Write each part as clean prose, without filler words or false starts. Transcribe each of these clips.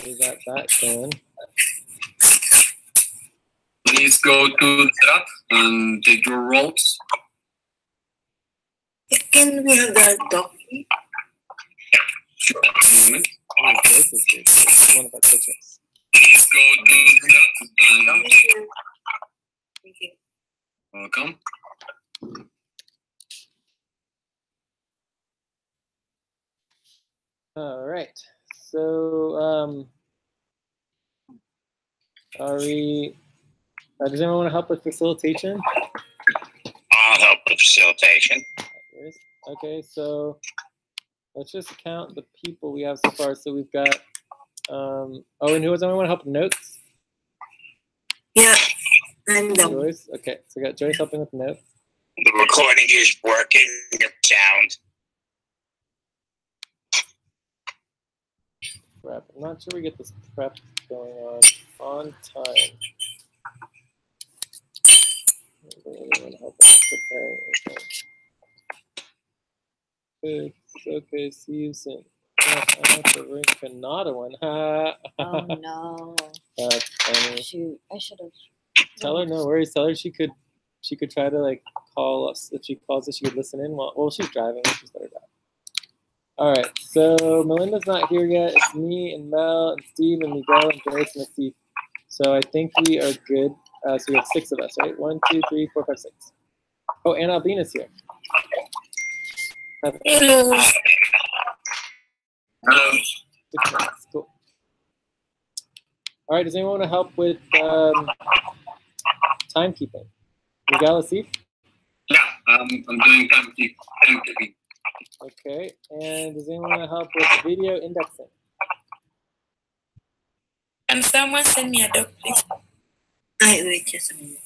We got that going. Please go to the chat and take your roles. Can we have the doc? Sure. This is good. This is one of our pitches. Please go to the chat. Thank you. Thank you. Welcome. All right. So, are we? Does anyone want to help with facilitation? I'll help with facilitation. Okay, so let's just count the people we have so far. So we've got. Oh, and who does anyone want to help with notes? Yeah, I'm done. Joyce. Okay, so we got Joyce helping with notes. The recording is working. Sound. Prep. I'm not sure we get this prep going on time. Anyone help us prepare anything? Good. Okay, see you soon. I have to drink another one. Oh no. That's funny. Shoot, I should have. Tell her no worries. Tell her she could try to like call us. If she calls us, she could listen in while she's driving. She's better drive. All right, so Melinda's not here yet. It's me and Mel and Steve and Miguel and Joyce and Steve. So I think we are good. So we have 6 of us, right? 1, 2, 3, 4, 5, 6. Oh, and Albina's here. Hello. Hello. Cool. All right, does anyone want to help with timekeeping? Miguel, Steve? Yeah, I'm doing timekeeping. Okay, and does anyone want to help with video indexing? Can someone send me a doc, please? Wait just a minute.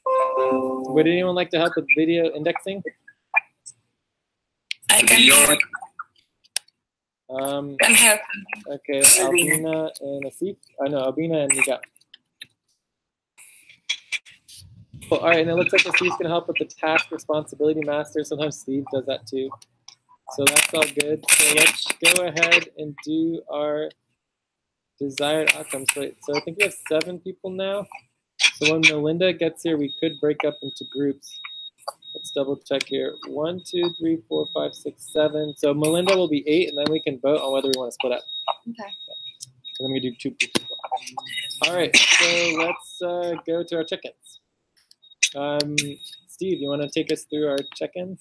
Would anyone like to help with video indexing? I can help. Can help. Okay, Albina and Asif. No, Albina and Miguel. Well, all right, and it looks like Steve's going to help with the task responsibility master. Sometimes Steve does that too. So that's all good. So let's go ahead and do our desired outcomes. Wait, so I think we have 7 people now. So when Melinda gets here, we could break up into groups. Let's double check here. 1, 2, 3, 4, 5, 6, 7. So Melinda will be 8, and then we can vote on whether we want to split up. Okay. And then we do 2 groups. All right, so let's go to our check-ins. Steve, you want to take us through our check-ins?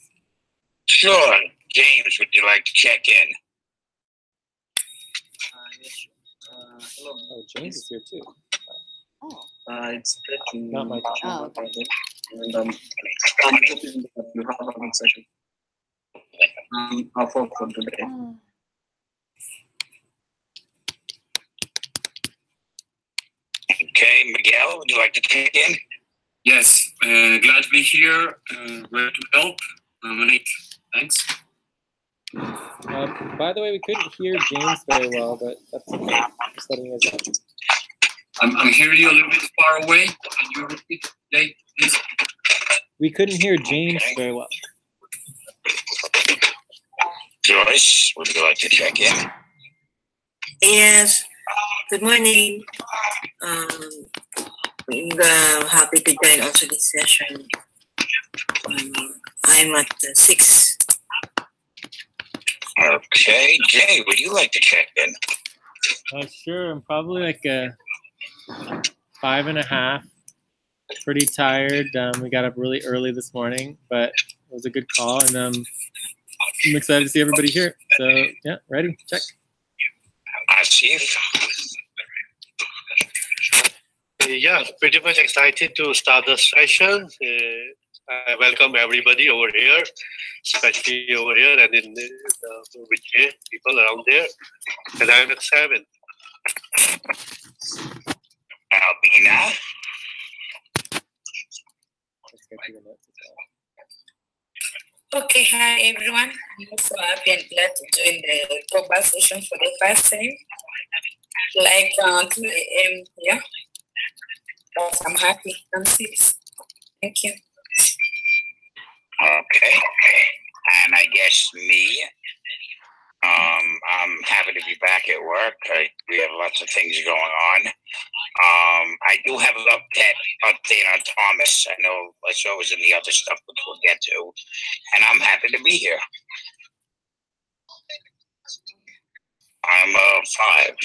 Sure. James, would you like to check in? Yes. Hello. Oh, James is here too. Oh. It's great to Not my Oh, okay. and I'm hoping that you have a good session. I'll for today. Okay, Miguel, would you like to check in? Yes, glad to be here. Ready to help. Monique, thanks. By the way, we couldn't hear James very well, but that's okay. Just letting you guys know. I'm hearing you a little bit far away. Can you repeat, Jay, please? We couldn't hear James very well. Joyce, would you like to check in? Yes. Good morning. I'm happy to join also this session. I'm at 6. Okay, Jay, would you like to check in? Sure. I'm probably like a 5.5. Pretty tired. We got up really early this morning, but it was a good call, and I'm excited to see everybody here. So yeah, ready? Check. Asif? Yeah, pretty much excited to start the session. I welcome everybody over here, especially over here and in with people around there. And I'm at 7. Albina? Let's get to the notes as well. Okay, hi everyone. I'm so happy and glad to join the Cobalt session for the first time. Like 2 a.m. Yeah. But I'm happy. I'm 6. Thank you. Okay. And I guess me? I'm happy to be back at work. We have lots of things going on. I do have an update on Thomas. I know it's always in the other stuff, which we'll get to. And I'm happy to be here. I'm 5.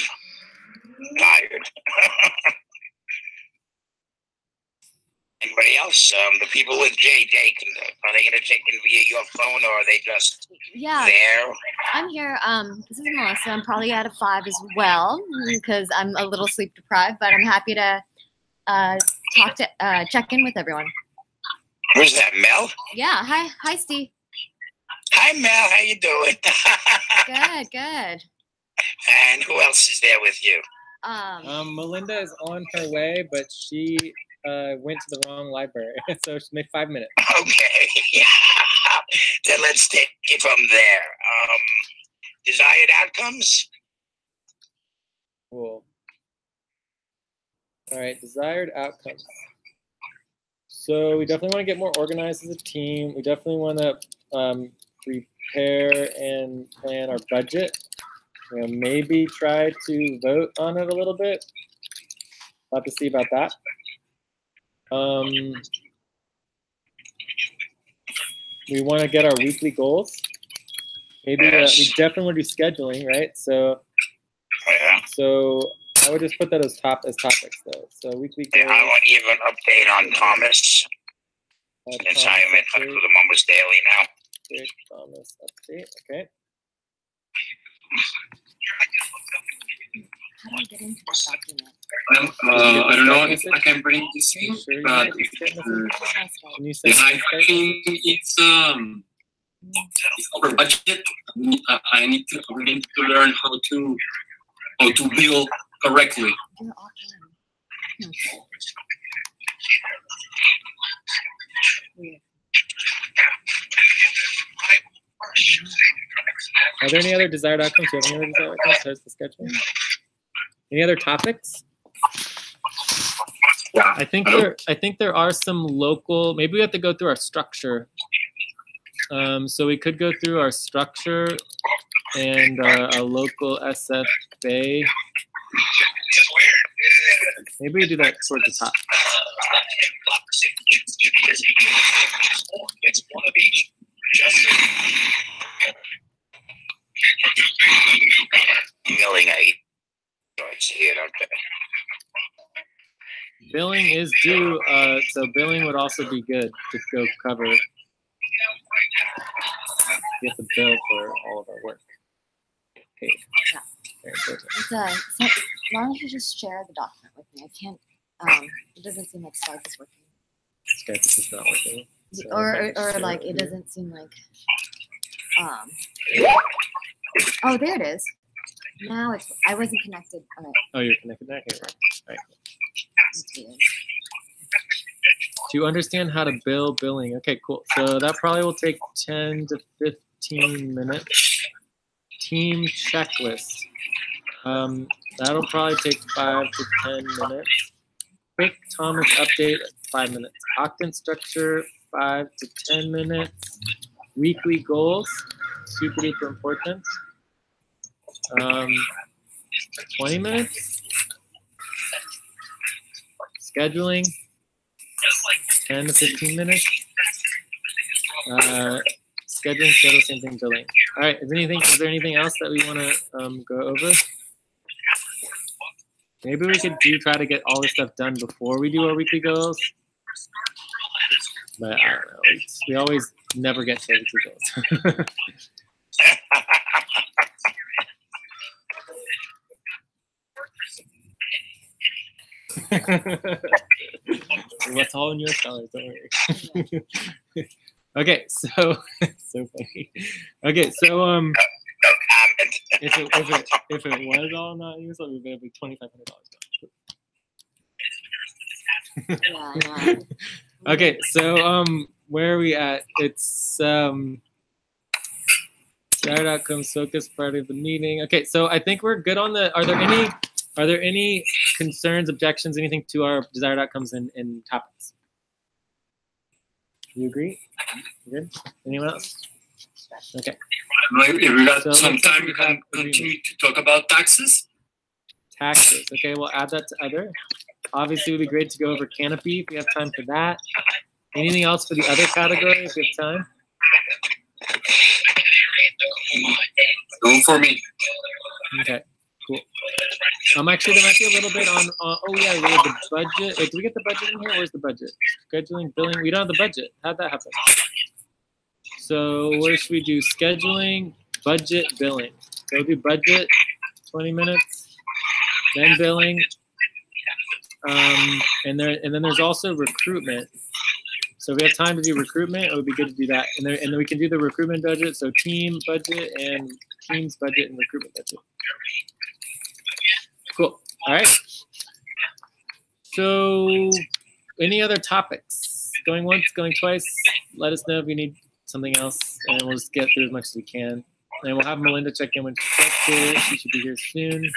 Tired. Anybody else? The people with JJ, are they going to check in via your phone, or are they just there? I'm here. This is Melissa. I'm probably at a 5 as well because I'm a little sleep deprived, but I'm happy to check in with everyone. Who's that, Mel? Yeah. Hi, Steve. Hi, Mel. How you doing? Good. And who else is there with you? Melinda is on her way, but she went to the wrong library, so she made 5 minutes. Okay. Then let's take it from there. Desired outcomes? Cool. All right, desired outcomes. So we definitely want to get more organized as a team. We definitely want to prepare and plan our budget. Maybe try to vote on it a little bit. We'll have to see about that. We want to get our weekly goals. Maybe we definitely want to do scheduling, right? So I would just put that as topics, though. So weekly goals. I want to give an update on Thomas. Since I am in the Mumbus Daily now. Great, Thomas update. Okay. How do I get into the document? I don't know if I can bring this in, but the highlighting is over budget. I need to learn how to build correctly. Are there any other desired outcomes? Do you have any other desired outcomes? There's the schedule. Any other topics? Yeah. I think there are some local. Maybe we have to go through our structure. So we could go through our structure and a local SFA. Maybe we do that towards the top. Billing, I see it. Okay. Billing is due, so billing would also be good to go cover. We have to bill for all of our work. Okay. Very important. So why don't you just share the document with me? I can't. It doesn't seem like Skype is working. Skype is just not working. So or like it doesn't seem like. Oh, there it is. Now it's. I wasn't connected. All right. Oh, you're connected there. Okay, right. All right. That's weird. To understand how to bill billing. Okay, cool. So that probably will take 10 to 15 minutes. Team checklist. That'll probably take 5 to 10 minutes. Quick Thomas update, 5 minutes. Octant Structure, 5 to 10 minutes. Weekly goals, super duper important. 20 minutes. Scheduling, 10 to 15 minutes. Scheduling, schedule, same thing, billing. All right, is there anything else that we want to go over? Maybe we could try to get all this stuff done before we do our weekly goals. But I don't know. We always never get to our weekly goals. What's all in your scholars? Don't worry. Okay, so so funny. Okay, so if it was all not yours, it would be $2,500. Yeah. Okay, so where are we at? It's desired outcomes focus part of the meeting. Okay, so I think we're good on the. Are there any concerns, objections, anything to our desired outcomes in topics? You agree? You good? Anyone else? Okay. If we got So some time, we can continue to talk about taxes. Taxes. Okay, we'll add that to other. Obviously, it would be great to go over canopy if we have time for that. Anything else for the other category if we have time? Go for me. Okay, cool. Actually, there might be a little bit on oh yeah, we have the budget. Wait, do we get the budget in here? Where's the budget? Scheduling, billing. We don't have the budget. How'd that happen? So where should we do scheduling, budget, billing? So we'll do budget, 20 minutes, then billing, and then there's also recruitment. So if we have time to do recruitment, it would be good to do that. And then we can do the recruitment budget. So team budget and team's budget and recruitment budget. Cool. All right. So any other topics? Going once, going twice? Let us know if you need something else, and we'll just get through as much as we can. And we'll have Melinda check in when she gets here. She should be here soon.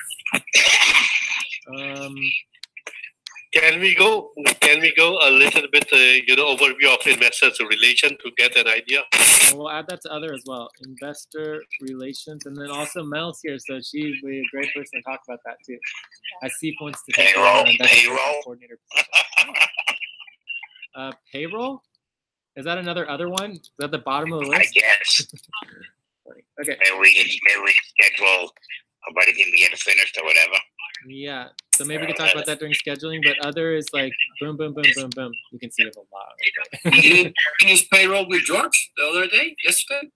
Can we go a little bit, overview of investors relation to get an idea? And we'll add that to other as well, investor relations, and then also Mel's here, so she'd be a great person to talk about that too. I see wants to take payroll. Coordinator. Payroll? Is that another other one? Is that the bottom of the list? I guess. Okay. Maybe we can schedule by the time we get it finished or whatever. Yeah. So maybe we can talk about that during scheduling, but other is like boom, boom, boom, boom, boom. You can see it a lot. You didn't finish payroll with George the other day, yesterday?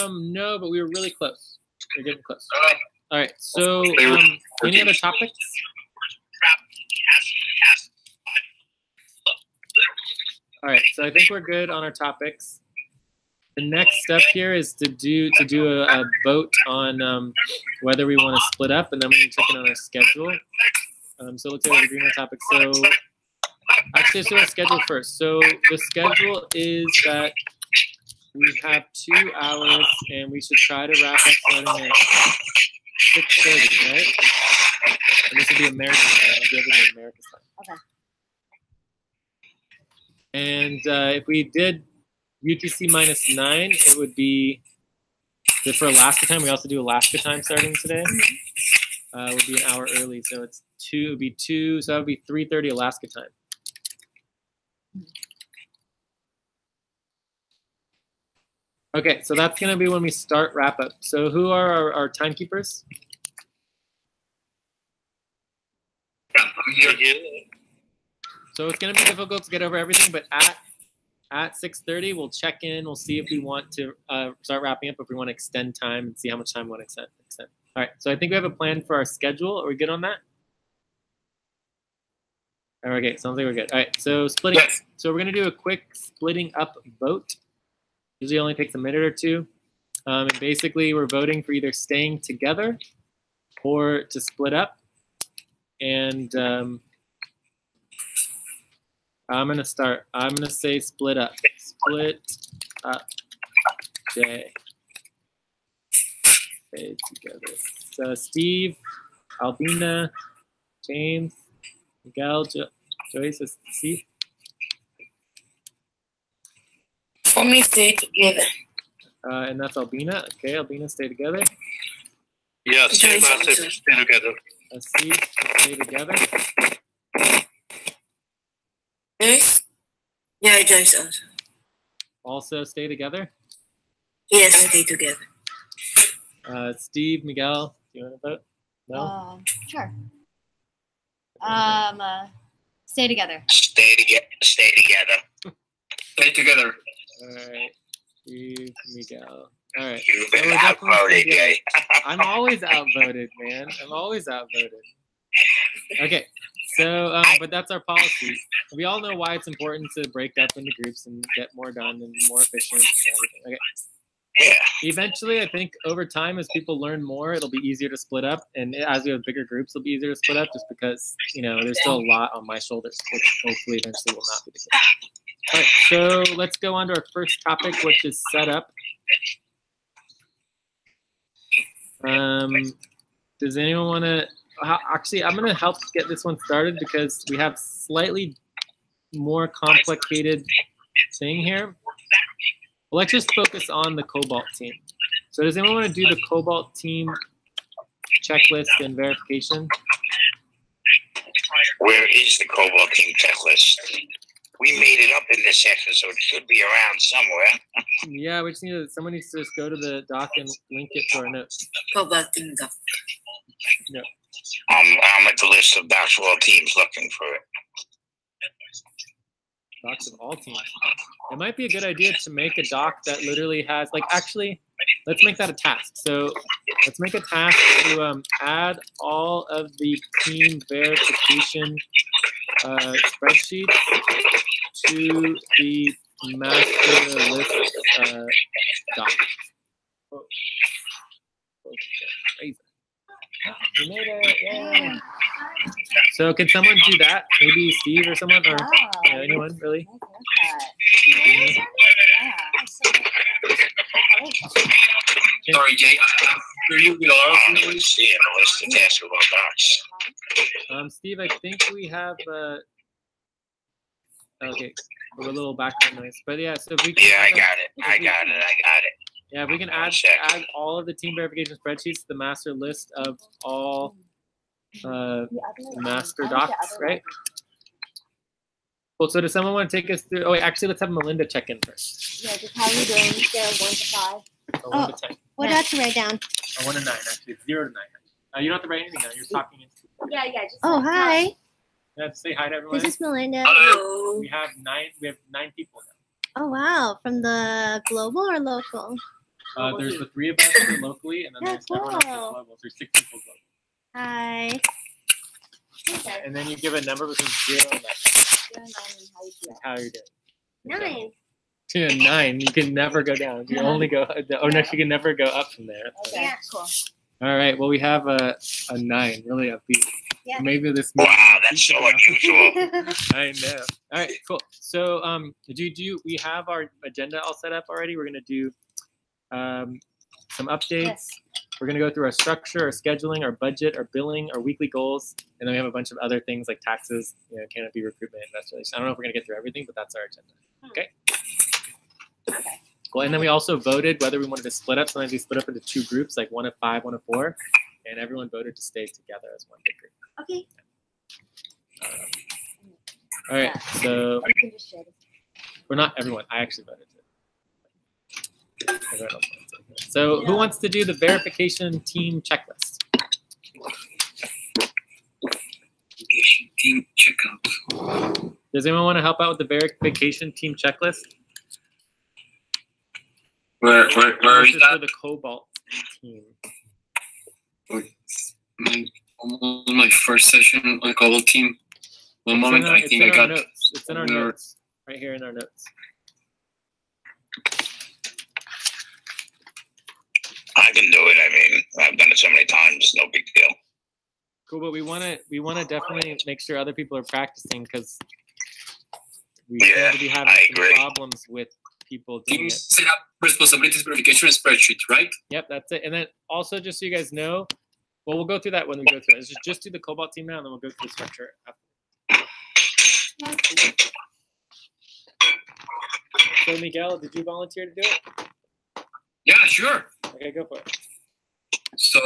No, but we were really close. We're getting close. All right. So any other topics? All right. So I think we're good on our topics. The next step here is to do a vote on whether we want to split up, and then we can check in on our schedule. So let's say we're agreeing on topics. So actually, let's do our schedule first. So the schedule is that we have 2 hours, and we should try to wrap up starting at 6:30, right? And this will be American time. We'll give it American time. Okay. And if we did UTC -9, it would be for Alaska time. We also do Alaska time starting today. It would be an hour early, so it's 2. It would be 2. So that would be 3:30 Alaska time. Okay, so that's gonna be when we start wrap up. So who are our timekeepers? So it's gonna be difficult to get over everything, but at 6:30, we'll check in. We'll see if we want to start wrapping up, if we want to extend time and see how much time we want to extend. All right, so I think we have a plan for our schedule. Are we good on that? Okay, sounds like we're good. All right, so splitting. Yes. So we're going to do a quick splitting up vote. Usually only takes a minute or two. And basically, we're voting for either staying together or to split up. And I'm going to start. I'm going to say split up. Split up. Stay together. So Steve, Albina, James, Miguel, Joyce, Steve. For me, stay together. And that's Albina. Okay, Albina, stay together. Yeah, stay together. Steve, stay together. Joyce? Yeah, Joyce also. Also stay together? Yes, stay together. Steve, Miguel, do you want to vote? No? Sure. Stay together. Stay together. Stay together. Stay together. All right. Steve, Miguel. All right. You've been outvoted, Jay. I'm always outvoted, man. I'm always outvoted. Okay. So, but that's our policy. We all know why it's important to break up into groups and get more done and more efficient and everything. Okay. Yeah. Eventually, I think over time, as people learn more, it'll be easier to split up. And as we have bigger groups, it'll be easier to split up just because, you know, there's still a lot on my shoulders, which hopefully eventually will not be the case. All right, so let's go on to our first topic, which is setup. Does anyone want to? Actually, I'm going to help get this one started because we have slightly more complicated thing here. Well, let's just focus on the Cobalt team. So does anyone want to do the Cobalt team checklist and verification? Where is the Cobalt team checklist? We made it up in this section, so it should be around somewhere. Yeah, we just need to, someone needs to just go to the doc and link it to our notes. Cobalt team doc. Yep. I'm at the list of docs for all teams looking for it. Docs of all teams. It might be a good idea to make a doc that literally has, like, actually, let's make that a task. So let's make a task to add all of the team verification spreadsheets to the master list doc. Oh. Crazy. We made it. Yay. So can someone do that? Maybe Steve or someone, or anyone really? Sorry, Jay. You will see a list of tasks about docs. Steve, I think we have. Okay, a little background noise, but yeah. So if we can I got it. Yeah, we can add all of the team verification spreadsheets to the master list of all master docs, right? Well, so does someone want to take us through? Oh, wait, actually, let's have Melinda check in first. Yeah, just how are you doing? Scale of 1 to 5. Oh, 1 to 10. What not to write down? 1 to 9, actually. It's 0 to 9. You don't have to write anything down. You're talking into. Yeah. Just hi. You have to say hi to everyone. This is Melinda. Hello. We have 9 people now. Oh wow, from the global or local? There's the 3 of us who are locally, and then there's everyone else who's global. So there's 6 people global. Hi. And then you give a number between 0 and 9. 0 and 9 and How you're doing. 9. 2 and 9. You can never go down. You only go, or next you can never go up from there. Okay. Yeah, cool. All right. Well, we have a 9. Really upbeat. Yeah. Maybe this. Wow, that's so unusual. I know. All right. Cool. So, we have our agenda all set up already. We're gonna do some updates. Yes. We're going to go through our structure, our scheduling, our budget, our billing, our weekly goals, and then we have a bunch of other things like taxes, canopy recruitment, investor relations. I don't know if we're going to get through everything, but that's our agenda. Okay. Well, and then we also voted whether we wanted to split up. Sometimes we split up into 2 groups, like 1 of 5, 1 of 4, and everyone voted to stay together as one big group. Okay. All right. So we're not everyone. I actually voted to. So who wants to do the verification team checklist? Verification team checkout. Does anyone want to help out with the verification team checklist? Where is that? For the Cobalt team. My first session on Cobalt team. One moment, I think I got. It's in our notes. Right here in our notes. I can do it. I mean, I've done it so many times. No big deal. Cool, but we want to definitely make sure other people are practicing because we seem to be having some problems with people doing it. Set up responsibilities verification spreadsheet, right? Yep, that's it. And then also, just so you guys know, well, we'll go through that when we go through it. Just do the Cobalt team now, and then we'll go through the structure after. So, Miguel, did you volunteer to do it? Yeah, sure. Okay, go for it. So,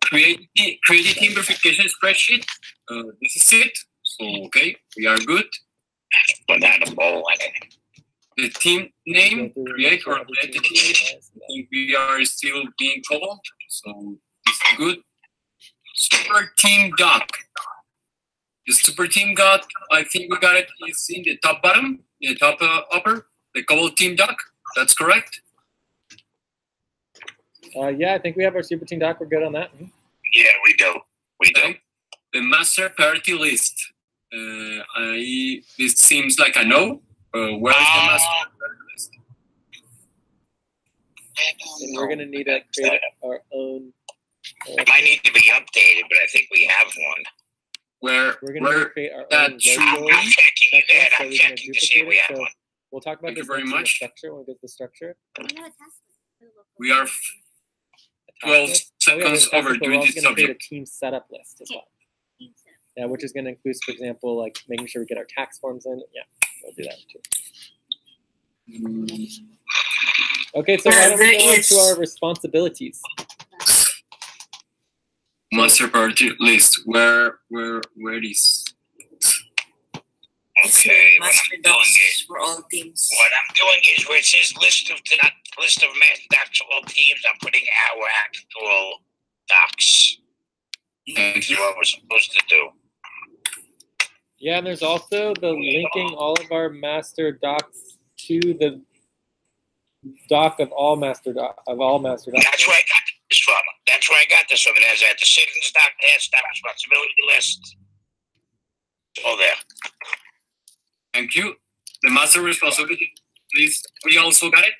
create a team verification spreadsheet. This is it. So, okay, we are good. The team name, create or create the team name. I think we are still being Cobalt, so this is good. Super team doc. The super team doc, I think we got it. It's in the top bottom, in the top upper. The Cobalt team doc. That's correct. Yeah, I think we have our super team doc. We're good on that. Mm-hmm. Yeah, we do. We do. The master priority list. This seems like a no. Where is the master priority list? And we're gonna need to create our own. It might need to be updated, but I think we have one. We're gonna create our own logo. I'm checking to see if we have one. We'll talk about Thank this you very in the much. structure when we get to the structure. We are 12 seconds over doing this We're also going to create a subject. team setup list as well. Yeah, which is going to include, for example, like making sure we get our tax forms in. Yeah. we'll do that too. Okay, so why don't we go on to our responsibilities? Master priority list. Where is? Okay, what Master I'm doing docs is for all teams. where it says list of master docs for all teams, I'm putting our actual docs. That's what we're supposed to do. Yeah, and there's also the linking all of our master docs to the doc of all master docs. That's where I got this from. That's where I got this from. It has a decisions doc, task doc, responsibility list. It's all there. Thank you. The master responsibility, please. We also got it.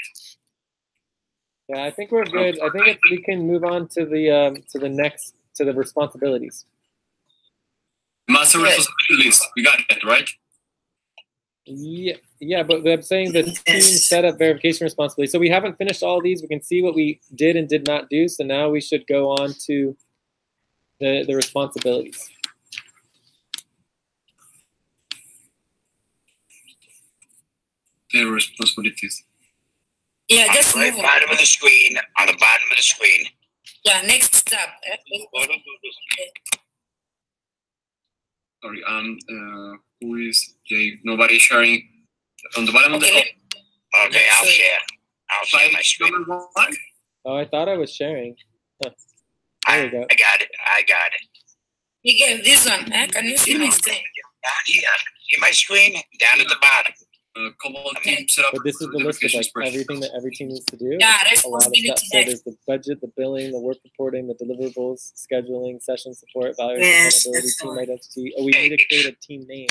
Yeah, I think we're good. I think we can move on to the responsibilities. Master responsibility list. We got it, right? Yeah, but I'm saying the team setup verification responsibility. So we haven't finished all of these. We can see what we did and did not do. So now we should go on to the responsibilities. The responsibilities. Yeah, just on the move bottom of the screen. On the bottom of the screen. Yeah, next tab. Sorry, who is Jay? Nobody sharing on the bottom of the Okay, I'll share. I'll share my screen. number 1. Oh, I thought I was sharing. Huh. There we go. I got it. Miguel, this one. Can you see my screen? Down here. See my screen? Down at the bottom. Cobalt team setup. But this is the list of like everything that every team needs to do. Yeah, A lot of responsibility stuff. So there's the budget, the billing, the work reporting, the deliverables, scheduling, session support, evaluation, Yes, accountability, that's team all. identity. Oh, we need to create a team name.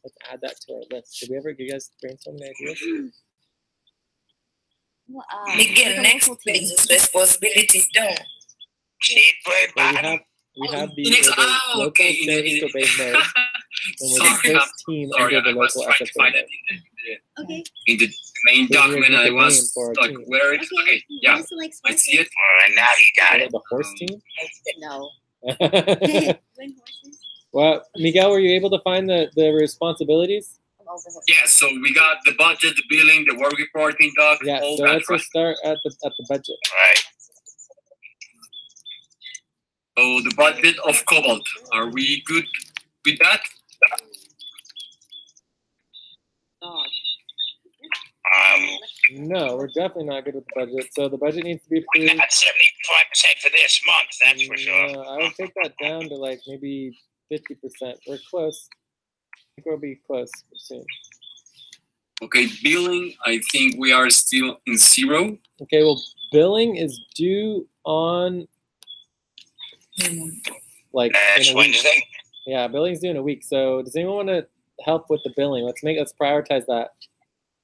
Let's add that to our list. Did we ever give you guys brainstorming ideas? Well, Miguel, like a next local team. page is responsibilities done. See it very Well, bottom. we have the Next- local okay. service obey mode, and we're the Sorry, first team Sorry, under I the was local trying to SSO find mode. it Okay. in the main So we document. have I the was name for our like, team. where is okay? Yeah, Also like I see it. All right, now you got it. The horse team? No. When horses? Well, Miguel, were you able to find the responsibilities? I'm over horses. Yeah, so we got the budget, the billing, the work reporting doc, Yeah, all so that. let's Right? just start at the budget. Right. So the budget of Cobalt. Are we good with that? No, we're definitely not good with the budget. So the budget needs to be We're approved. not 75% for this month, that's for sure. I would take that down to like maybe 50%. We're close. I think we'll be close soon. Okay, billing. I think we are still in 0. Okay, well, billing is due on like Next in a week. Wednesday. Yeah, billing's due in a week. So does anyone want to help with the billing? Let's prioritize that.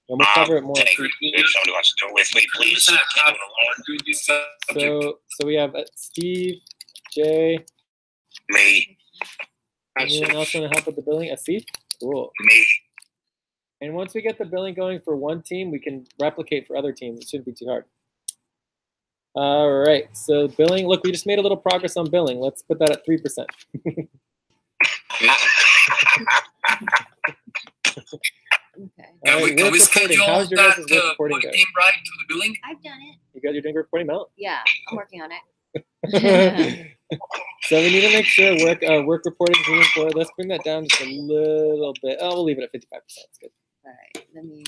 And we'll cover it more. If somebody wants to do it with me, please. Doing this subject. So we have Steve, Jay. Me. Anyone else want to help with the billing? Asif? Cool. Me. And once we get the billing going for one team, we can replicate for other teams. It shouldn't be too hard. All right, so billing. Look, we just made a little progress on billing. Let's put that at 3%. Okay. All right, Can work we reporting. schedule How's your that guys' work reporting one going? team right to the billing? I've done it. You got your doing reporting, Mel? Yeah, I'm working on it. So we need to make sure work reporting is moving forward. Let's bring that down just a little bit. Oh, we'll leave it at 55%. That's good. All right, let me.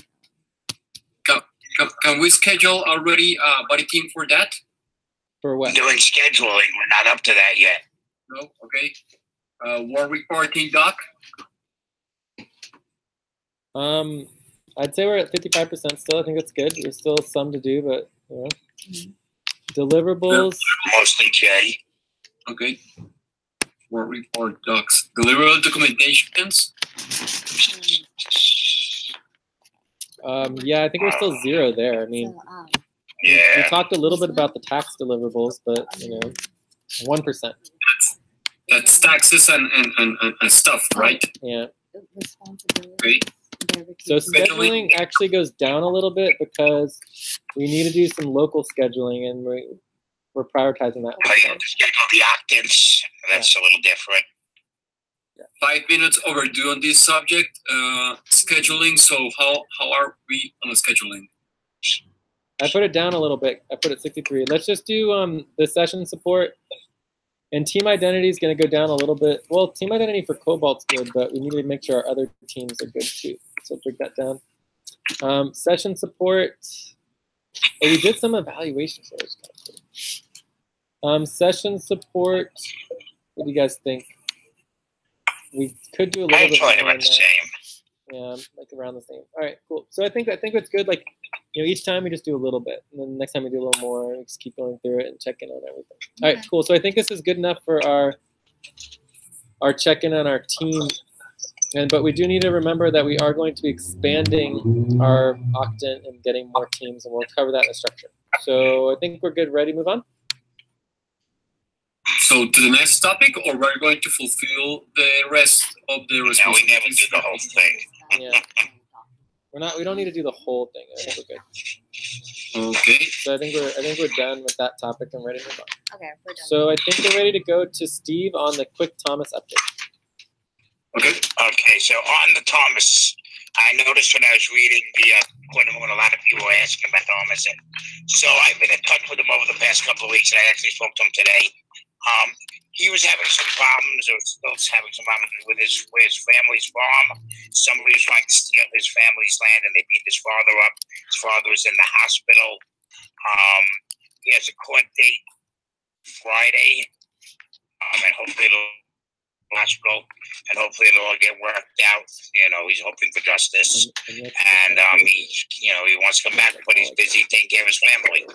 Can we schedule already a buddy team for that? For what? Doing scheduling, we're not up to that yet. No? Okay. War reporting doc? I'd say we're at 55% still. I think that's good. There's still some to do, but you know. Deliverables. Mostly Jay. Okay. War report docs. Deliverable documentations? Yeah, I think we're still 0 there. I mean, So, we Yeah. talked a little bit about the tax deliverables, but you know, 1%. That's taxes and stuff, right? Yeah. responsibility. Okay. So scheduling actually goes down a little bit because we need to do some local scheduling, and we're prioritizing that. Oh, you have to schedule the Octants. That's a little different. 5 minutes overdue on this subject, scheduling. So how are we on the scheduling? I put it down a little bit. I put it 63. Let's just do the session support. And team identity is going to go down a little bit. Well, team identity for Cobalt's good, but we need to make sure our other teams are good too. So break that down. Session support. Oh, we did some evaluation shows. Session support. What do you guys think? We could do a little bit more about the same. Yeah, like around the same. All right, cool. So I think it's good. Like, each time we just do a little bit, and then next time we do a little more. We just keep going through it and checking on everything. All right, cool. So I think this is good enough for our check-in on our team. But we do need to remember that we are going to be expanding our Octant and getting more teams, and we'll cover that in the structure. So I think we're good. Ready to move on? So to the next topic, or we're going to fulfill the rest of the responsibilities? No, we never do the whole thing. Yeah. We don't need to do the whole thing. I think we're good. Okay. So I think we're done with that topic and ready to move on. Okay, we're done. So I think we're ready to go to Steve on the quick Thomas update. Okay, so on the Thomas, I noticed when I was reading the when a lot of people were asking about Thomas, and so I've been in touch with him over the past couple of weeks, and I actually spoke to him today. He was having some problems, or still having some problems with his family's farm. Somebody was trying to steal his family's land, and they beat his father up. His father was in the hospital. He has a court date Friday, and hopefully hospital, and hopefully it'll all get worked out. He's hoping for justice, and he wants to come back, but he's busy taking care of his family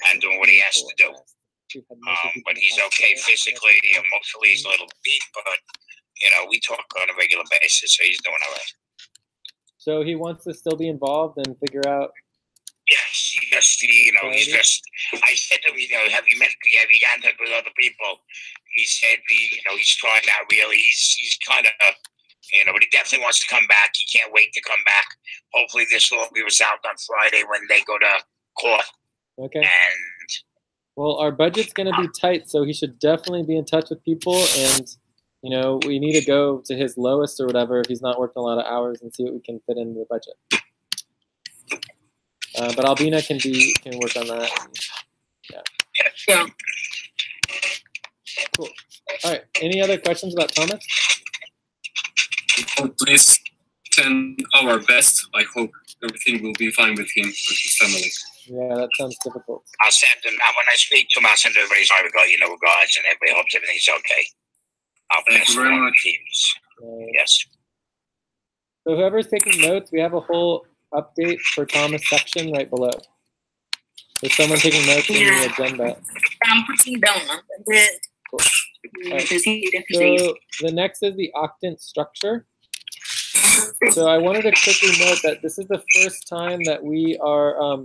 and doing what he has to do. But he's okay physically, emotionally he's a little beat, but we talk on a regular basis, so he's doing all right. So he wants to still be involved and figure out. Yes, he's just. I said to him, have you gotten in touch with other people? He said, he's trying out really. He's kind of, but he definitely wants to come back. He can't wait to come back. Hopefully this will be resolved on Friday when they go to court. Okay. And well, our budget's going to be tight, so he should definitely be in touch with people. And, we need to go to his lowest or whatever if he's not working a lot of hours and see what we can fit into the budget. But Albina can work on that. Yeah. Cool. All right. Any other questions about Thomas? Please send our best. I hope everything will be fine with him, with his family. Yeah, that sounds difficult. I'll send him. When I speak to him, I'll send everybody's regards, and everybody hopes everything's okay. Thank you very much. Teams. Yes. So whoever's taking notes, we have a whole update for Thomas section right below. There's someone taking notes in the agenda. I'm putting down. Cool. Right. So the next is the Octant Structure. So I wanted to quickly note that this is the first time that we are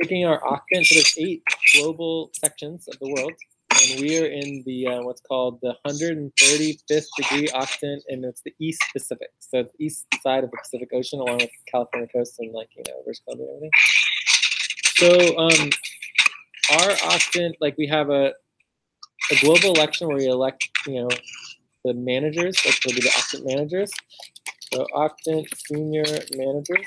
picking our Octant. So there's 8 global sections of the world, and we are in the what's called the 135th degree Octant, and it's the East Pacific. So it's the east side of the Pacific Ocean, along with the California coast and British Columbia and everything. So our Octant, we have a global election where we elect, the managers, will be the Octant managers. So Octant senior managers.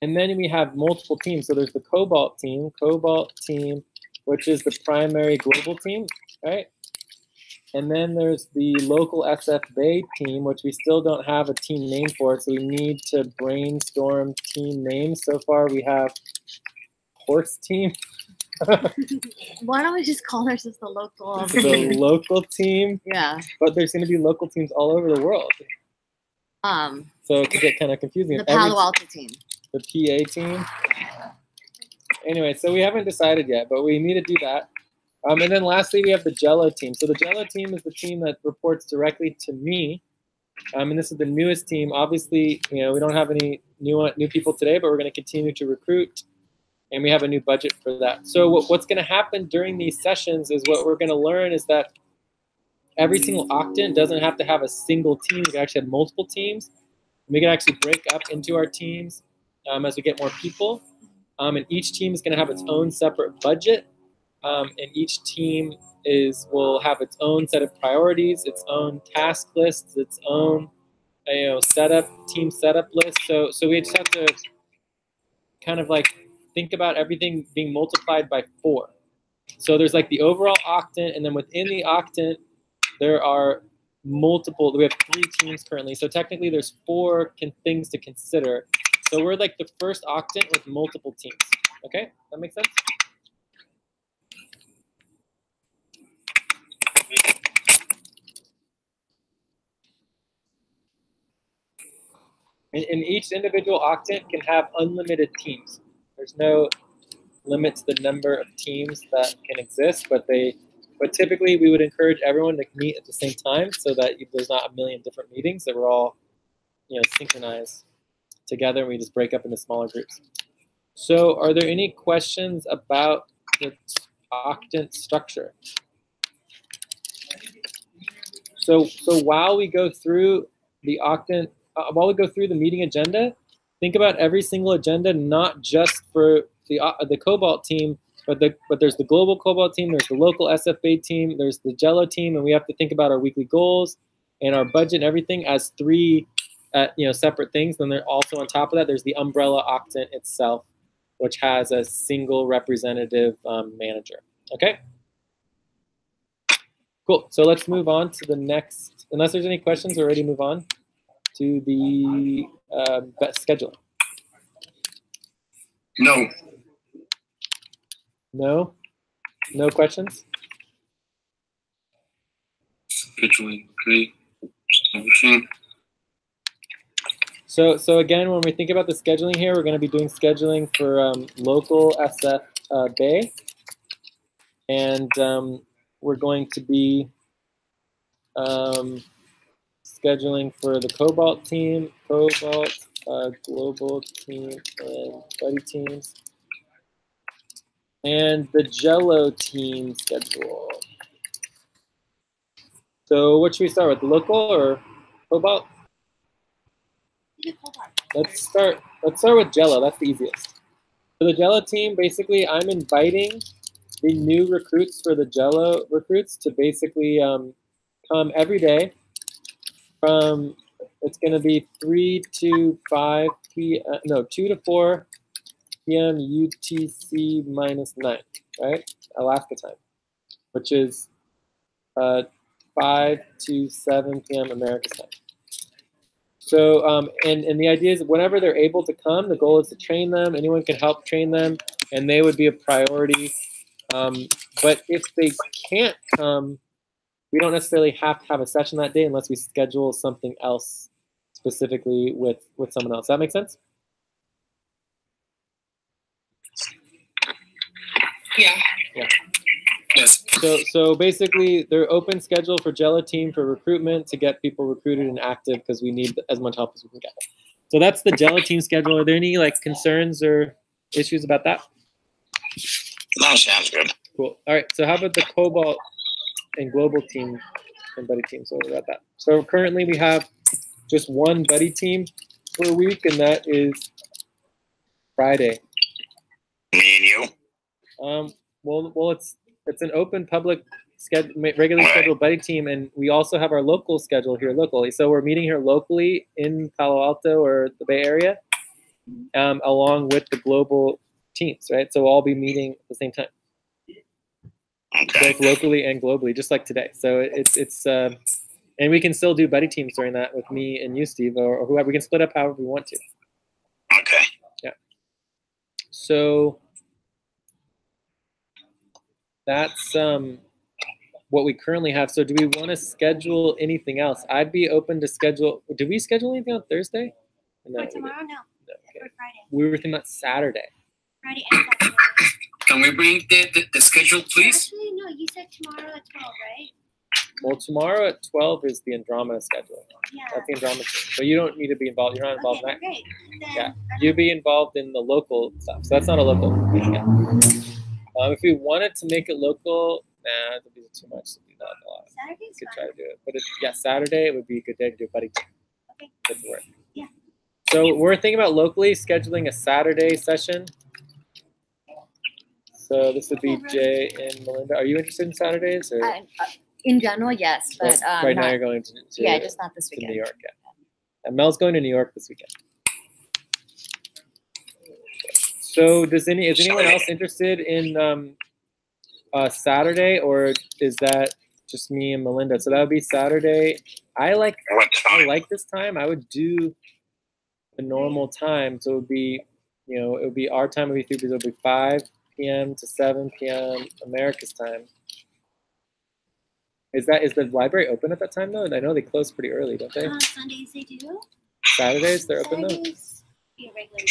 And then we have multiple teams. So there's the Cobalt team, which is the primary global team, right? And then there's the local SF Bay team, which we still don't have a team name for, so we need to brainstorm team names. So far we have Horse Team. Why don't we just call ourselves the local? The local team. Yeah. But there's going to be local teams all over the world. So it could get kind of confusing. The Palo Alto team. The PA team. Anyway, so we haven't decided yet, but we need to do that. And then lastly, we have the Jello team. So the Jello team is the team that reports directly to me. And this is the newest team. Obviously, we don't have any new people today, but we're going to continue to recruit. And we have a new budget for that. So what's going to happen during these sessions is what we're going to learn is that every single Octant doesn't have to have a single team. We can actually have multiple teams. And we can actually break up into our teams as we get more people. And each team is going to have its own separate budget. and each team will have its own set of priorities, its own task lists, its own team setup list. So we just have to kind of like think about everything being multiplied by 4. So there's like the overall octant, and then within the octant there are multiple. We have 3 teams currently, so technically there's 4 things to consider. So we're like the first octant with multiple teams. Okay, that makes sense? And each individual octant can have unlimited teams. There's no limit to the number of teams that can exist, but typically we would encourage everyone to meet at the same time so that there's not a million different meetings, that we're all synchronized together, and we just break up into smaller groups. So are there any questions about the octant structure? So while we go through the octant, while we go through the meeting agenda, think about every single agenda, not just for the Cobalt team, but there's the global Cobalt team, there's the local SFA team, there's the Jello team, and we have to think about our weekly goals and our budget and everything as 3 separate things. Then there also, on top of that, there's the umbrella octant itself, which has a single representative manager. Okay? Cool. So let's move on to the next. Unless there's any questions, we're ready to move on to the scheduling. No. No? No questions? Scheduling. Okay. Establishing. So again, when we think about the scheduling here, we're going to be doing scheduling for local SF Bay. And we're going to be scheduling for the Cobalt team, global team, and buddy teams. And the Jello team schedule. So what should we start with, the local or Cobalt? Let's start with Jello. That's the easiest. For the Jello team, basically, I'm inviting the new recruits for the Jello recruits to basically come every day from, it's going to be 3 to 5 p.m. No, 2 to 4 p.m. UTC minus 9, right? Alaska time, which is 5 to 7 p.m. America time. So, and the idea is whenever they're able to come, the goal is to train them. Anyone can help train them, and they would be a priority. But if they can't come, we don't necessarily have to have a session that day unless we schedule something else specifically with someone else. Does that make sense? Yeah. Yeah. Yes. So basically, they're open schedule for Jello team for recruitment to get people recruited and active because we need as much help as we can get. So that's the Jello team schedule. Are there any concerns or issues about that? No, sounds good. Cool. All right. So how about the Cobalt and global team and buddy team? So what about that? So currently we have just one buddy team per week, and that is Friday. Me and you? Well, it's an open public regularly scheduled buddy team, and we also have our local schedule here locally. So we're meeting here locally in Palo Alto or the Bay Area, along with the global teams, right? So we'll all be meeting at the same time, both locally and globally, just like today. So it's and we can still do buddy teams during that with me and you, Steve, or whoever. We can split up however we want to. Okay. Yeah. So that's what we currently have. So do we want to schedule anything else? I'd be open to schedule. Did we schedule anything on Thursday? No, For tomorrow, no. Okay. For Friday. We were thinking about Saturday. Friday and Saturday. Can we bring the schedule, please? Actually, no. You said tomorrow at 12, right? Well, tomorrow at 12 is the Andromeda schedule. Yeah. That's the Andromeda schedule. So you don't need to be involved. You're not involved in that. Great. Then Yeah. You be involved in the local stuff. So that's not a local meeting yet. If we wanted to make it local, nah, it'd be too much to do that a lot. Saturday's We could fine. try to do it. But Saturday it would be a good day to do a buddy team. Okay. Good work. Yeah. So we're thinking about locally scheduling a Saturday session. So this would be Jay and Melinda. Are you interested in Saturdays? Or? In general, yes, but right now you're going to yeah, just not this to weekend. New York. Yeah. And Mel's going to New York this weekend. So is anyone else interested in Saturday, or is that just me and Melinda? So that would be Saturday. I like this time. I would do the normal time. So it would be, it would be our time would be 3 because it would be 5 p.m. to 7 p.m. America's time. Is the library open at that time though? I know they close pretty early, don't they? Sundays they do. Saturdays they're open though. Yeah, regular.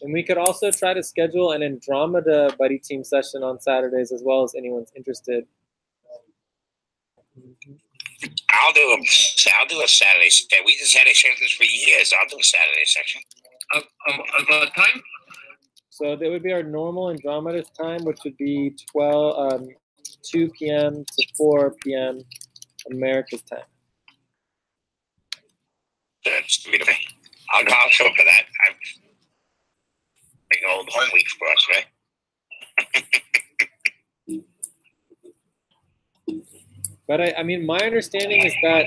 And we could also try to schedule an Andromeda buddy team session on Saturdays as well, as anyone's interested. I'll do a Saturday. We did Saturday sessions for years. I'll do a Saturday session. About time? So that would be our normal Andromeda time, which would be 2 p.m. to 4 p.m. America's time. That's beautiful. I'll show for that. Big old home week for us, right? But I mean, my understanding is that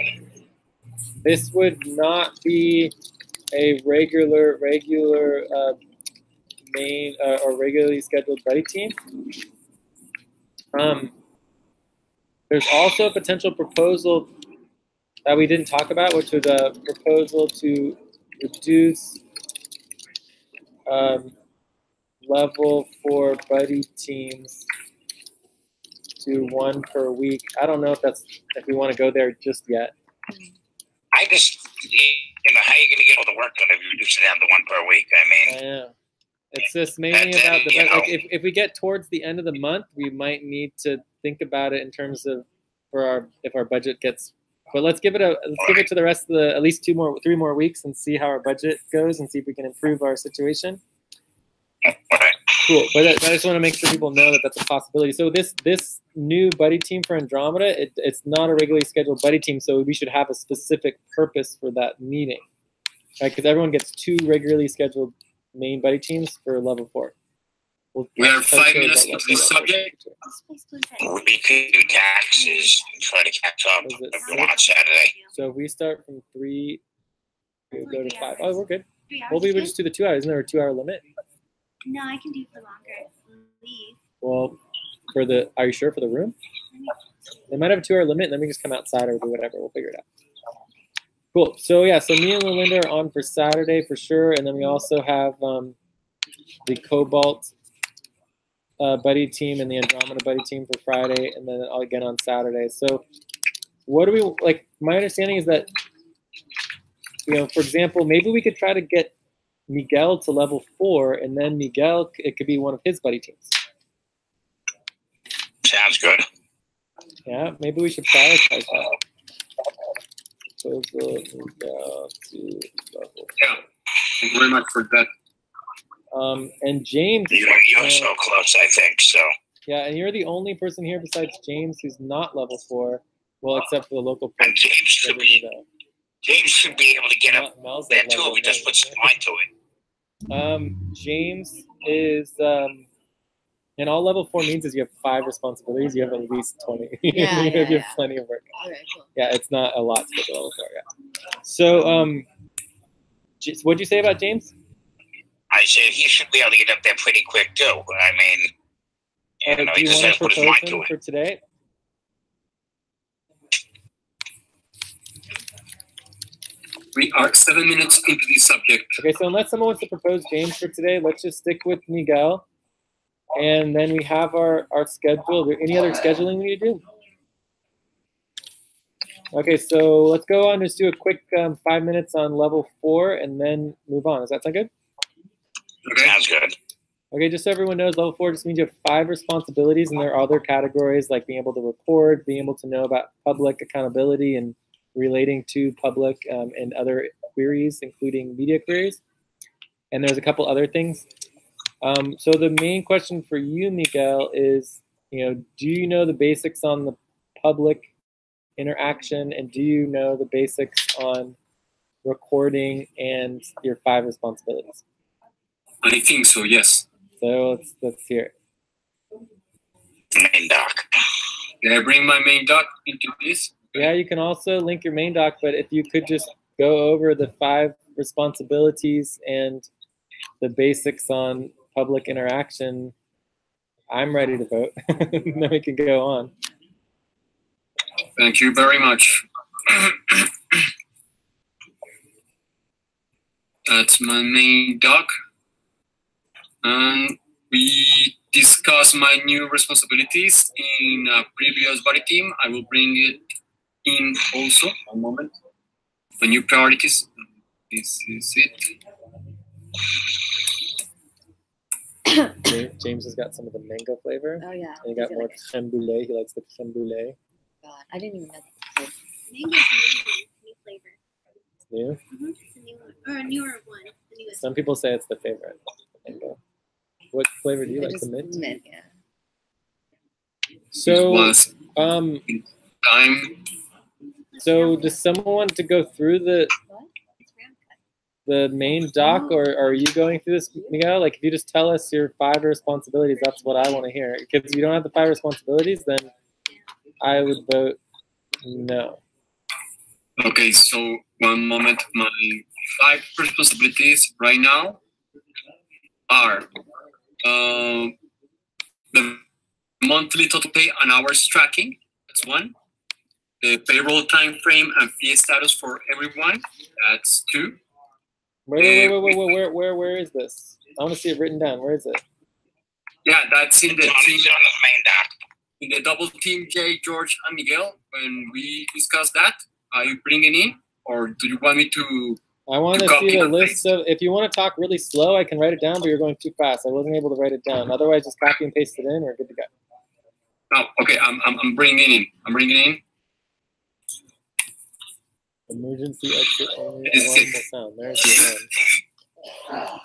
this would not be a regular main or regularly scheduled buddy team. There's also a potential proposal that we didn't talk about, which was a proposal to reduce level 4 buddy teams to 1 per week. I don't know if we want to go there just yet. How are you going to get all the work done if you reduce it down to 1 per week? I mean, yeah. It's just mainly about if we get towards the end of the month, we might need to think about it in terms of if our budget gets. But let's give it to the rest of at least 3 more weeks and see how our budget goes and see if we can improve our situation. Cool. But I just want to make sure people know that that's a possibility. So this new buddy team for Andromeda, it's not a regularly scheduled buddy team, so we should have a specific purpose for that meeting, right? Because everyone gets 2 regularly scheduled main buddy teams for level 4. We are 5 minutes into the subject. We could do taxes and try to catch up on Saturday. So if we start from 3, we go to 5. Oh, we're good. Well, we would just do the 2 hours. Isn't there a 2-hour limit? No, I can do for longer. Leave. Well, are you sure for the room? They might have a 2-hour limit, and then we just come outside or do whatever. We'll figure it out. Cool. So yeah, so me and Melinda are on for Saturday for sure, and then we also have the Cobalt buddy team and the Andromeda buddy team for Friday, and then again on Saturday. So what do we like? My understanding is that for example, maybe we could try to get Miguel to level 4, and then Miguel, it could be one of his buddy teams. Sounds good. Yeah, maybe we should prioritize that. Miguel to level 4. Yeah, thank you very much for that. And James. You're so close, I think, so. Yeah, and you're the only person here besides James who's not level 4. Well, except for the local place. And James should be able to get up there too if we just put some mind to it. James is, and all level 4 means is you have 5 responsibilities. You have at least 20. You have plenty of work. Okay, cool. Yeah, it's not a lot to get to level 4. Yeah. So, what'd you say about James? I said he should be able to get up there pretty quick too. I mean, do you want to propose him for today? We are 7 minutes into the subject. Okay, so unless someone wants to propose James for today, let's just stick with Miguel. And then we have our schedule. Is there any other scheduling we need to do? Okay, so let's go on. Just do a quick 5 minutes on level 4 and then move on. Does that sound good? Okay. Sounds good. Okay, just so everyone knows, level 4 just means you have 5 responsibilities, and there are other categories like being able to record, being able to know about public accountability and relating to public and other queries, including media queries. And there's a couple other things. So the main question for you, Miguel, is, do you know the basics on the public interaction, and do you know the basics on recording and your 5 responsibilities? I think so, yes. So let's hear it. Main doc. Can I bring my main doc into this? Yeah, you can also link your main doc, but if you could just go over the 5 responsibilities and the basics on public interaction, I'm ready to vote. Then we can go on. Thank you very much. That's my main doc. And we discussed my new responsibilities in a previous body team. I will bring it in also. One moment. The new priorities. This is it. James has got some of the mango flavor. Oh yeah. And he got more creme brulee. He likes the creme brulee. God, I didn't even know. Mango's new flavor. It's new? It's a new one. Or a newer one. The newest. Some people say it's the favorite. Mango. What flavor do you like? The mint? Mint, yeah. So, time. So does someone want to go through the main doc, or are you going through this, Miguel? Like, if you just tell us your 5 responsibilities, that's what I want to hear. Because if you don't have the 5 responsibilities, then I would vote no. Okay, so one moment. My 5 responsibilities right now are the monthly total pay and hours tracking. That's 1. The payroll time frame and fee status for everyone. That's 2. Where is this? I want to see it written down. Where is it? Yeah, that's in the team, main doc. in the double team, Jay, George, and Miguel. When we discuss that, are you bringing in, or do you want me to? I want to see the list of. If you want to talk really slow, I can write it down, but you're going too fast. I wasn't able to write it down. Otherwise, just copy and paste it in. We're good to go. Oh, okay. I'm bringing in. I'm bringing in. Emergency exit only. Alarm will sound. There's the alarm.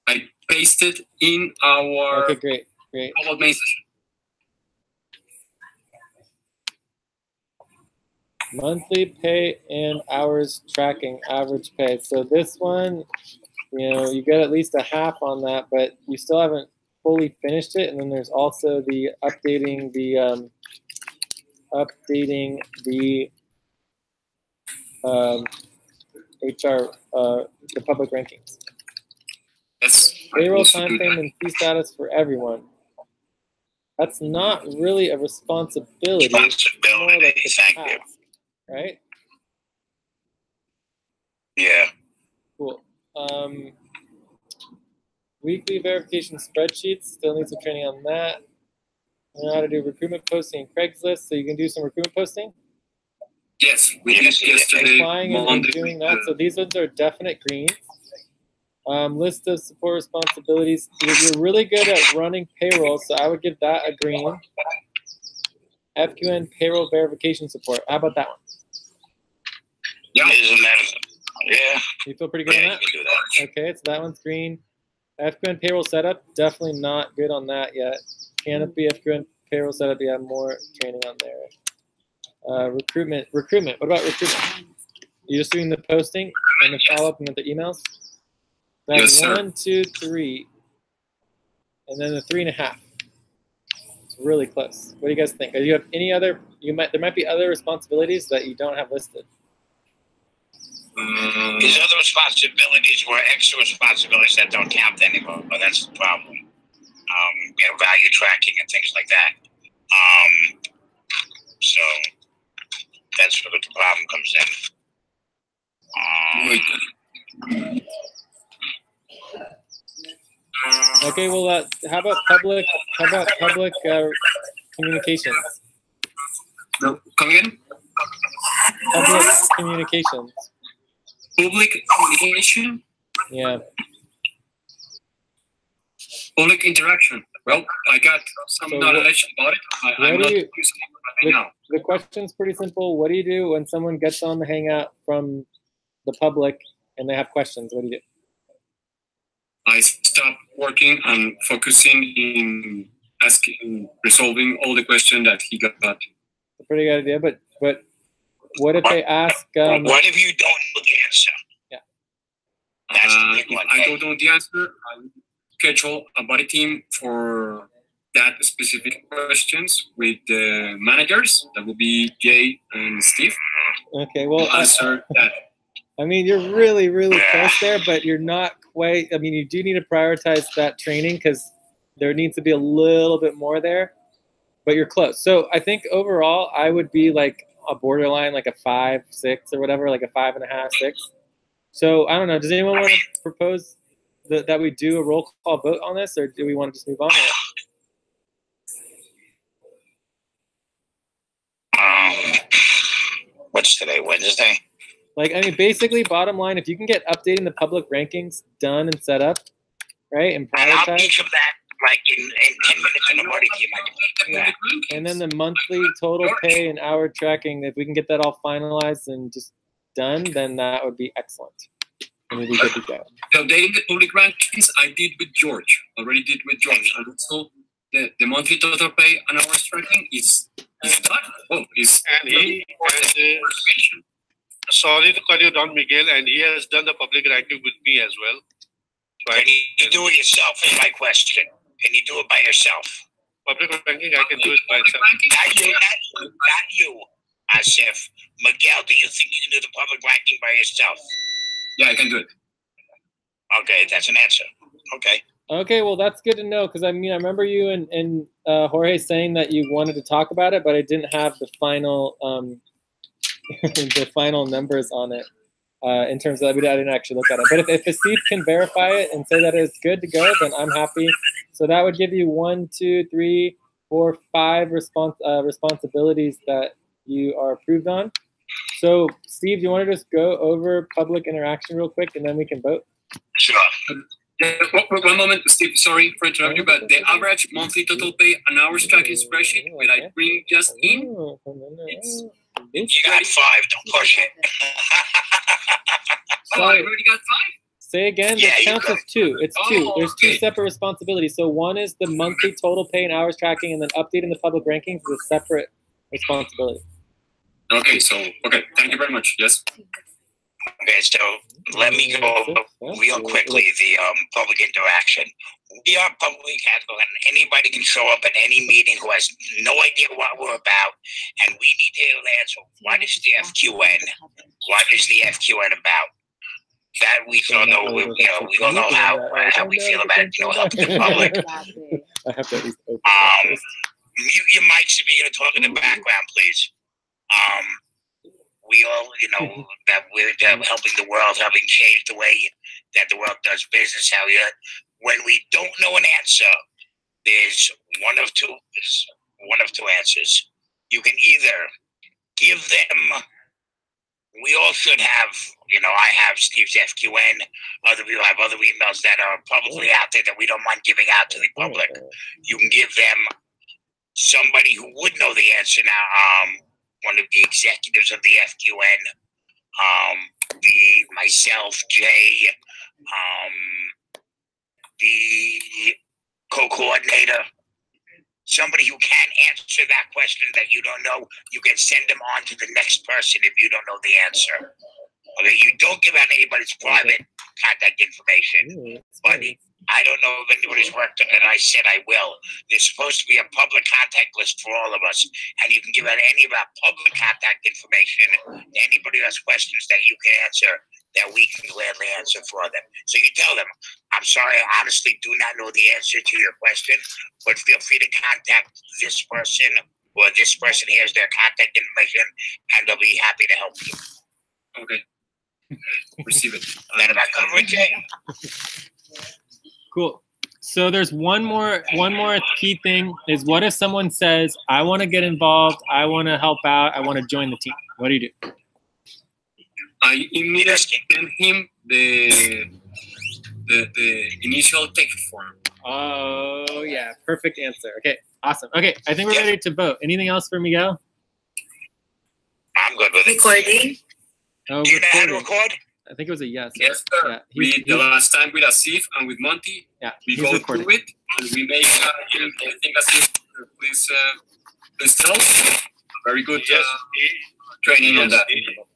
I pasted in our. Okay, great. Cobalt main session. Monthly pay and hours tracking, average pay. So this one, you get at least a half on that, but you still haven't fully finished it. And then there's also the updating the HR, the public rankings. Yes. Payroll time frame and fee status for everyone. That's not really a responsibility. Responsibility, thank you. Right? Yeah. Cool. Weekly verification spreadsheets. Still need some training on that. I know how to do recruitment posting and Craigslist, so you can do some recruitment posting. Yes, we did yesterday. Applying and doing that. So these ones are definite greens. List of support responsibilities. You're really good at running payroll, so I would give that a green. FQN payroll verification support. How about that one? Yeah. Yeah. You feel pretty good on that? Okay, so that one's green. FQN payroll setup, definitely not good on that yet. Canopy FQN payroll setup, yeah, more training on there. Recruitment. What about recruitment? You're just doing the posting and the follow-up and the emails? That's yes, 1, 2, 3, and then the 3.5. It's really close. What do you guys think? Do you have any other? There might be other responsibilities that you don't have listed. These other responsibilities were extra responsibilities that don't count anymore, but that's the problem. Value tracking and things like that. So that's where the problem comes in. Okay, well, how about public communications? No, come again? Public communications. Public communication? Yeah. Public interaction. Well, I got some knowledge about it. I'm not using it right now. The question's pretty simple. What do you do when someone gets on the Hangout from the public and they have questions? What do you do? I stop working and focusing in resolving all the questions that he got. A pretty good idea, but what if they ask? What if you don't know the answer? Yeah. That's the big one. I don't know the answer. I will schedule a body team for that specific questions with the managers. That will be Jay and Steve. Okay, well, Answer that. I mean, you're really, really close there, but you're not quite. I mean, you do need to prioritize that training because there needs to be a little bit more there, but you're close. So I think overall, I would be like a borderline, like a 5, 6 or whatever, like a 5.5, 6. So I don't know. Does anyone want to propose that we do a roll call vote on this, or do we want to just move on? What's today? Wednesday? Like, I mean, basically, bottom line, if you can get updating the public rankings done and set up, right, and I'll prioritize. teach them that like in 10 minutes in the body team. I can teach them that. And then the monthly total pay and hour tracking, if we can get that all finalized and just done, then that would be excellent. And we'd be good to go. The updating the public rankings I did with George. Already did with George. And also the monthly total pay and hours tracking is done. Oh, is sorry to cut you down, Miguel, and he has done the public ranking with me as well. Can you do it yourself is my question. Can you do it by yourself? Public ranking, I can do it by myself. Not you, Asif. Miguel, do you think you can do the public ranking by yourself? Yeah, I can do it. Okay, that's an answer. Okay. Okay, well, that's good to know, because I mean, I remember you and Jorge saying that you wanted to talk about it, but I didn't have the final the final numbers on it in terms of I didn't actually look at it. But if Steve can verify it and say that it's good to go, then I'm happy. So that would give you 1, 2, 3, 4, 5 responsibilities that you are approved on. So Steve, do you want to just go over public interaction real quick, and then we can vote? Sure. One moment, Steve. Sorry for interrupting, but the average monthly total pay and hours tracking spreadsheet, when I bring just in, You got 5. Don't push it. Oh, I already got 5? Say again, Yeah, that counts as 2. It's 2. There's 2 okay. separate responsibilities. So one is the monthly total pay and hours tracking, and then updating the public rankings is a separate responsibility. Okay, thank you very much. Yes. Okay, so let me go real quickly the public interaction. We are publicly accountable, and anybody can show up at any meeting who has no idea what we're about, and we need to answer what is the FQN? What is the FQN about? That we don't know. We don't know how we feel about it. Helping the public. I have to at least open Mute your mics if you're going to talk in the background, please. We all, that we're helping the world, helping change the way that the world does business. When we don't know an answer, there's one of two answers. You can either give them. We all should have, I have Steve's FQN. Other people have other emails that are publicly out there that we don't mind giving out to the public. You can give them somebody who would know the answer now. One of the executives of the FQN, myself, Jay, the co-coordinator, somebody who can answer that question that you don't know. You can send them on to the next person if you don't know the answer. Okay, you don't give out anybody's private contact information, but I don't know if anybody's worked on it. I said I will. There's supposed to be a public contact list for all of us, and you can give out any of our public contact information to anybody who has questions that you can answer, that we can gladly answer for them. So you tell them, I'm sorry, I honestly do not know the answer to your question, but feel free to contact this person, or this person here's their contact information, and they'll be happy to help you. Okay. Receive it. Is that about coverage, Jay? Cool. So there's one more key thing is, what if someone says, I want to get involved, I want to help out, I want to join the team? What do you do? I immediately send him the initial take form. Oh yeah, perfect answer. Okay, awesome. Okay, I think we're ready to vote. Anything else for Miguel? I'm good with it. Recording. Oh, Do you know how to record? I think it was a yes. Yes, sir. Yeah, The last time with Asif and with Monty, we go through it and we make anything Asif, please tell. Very good training on that.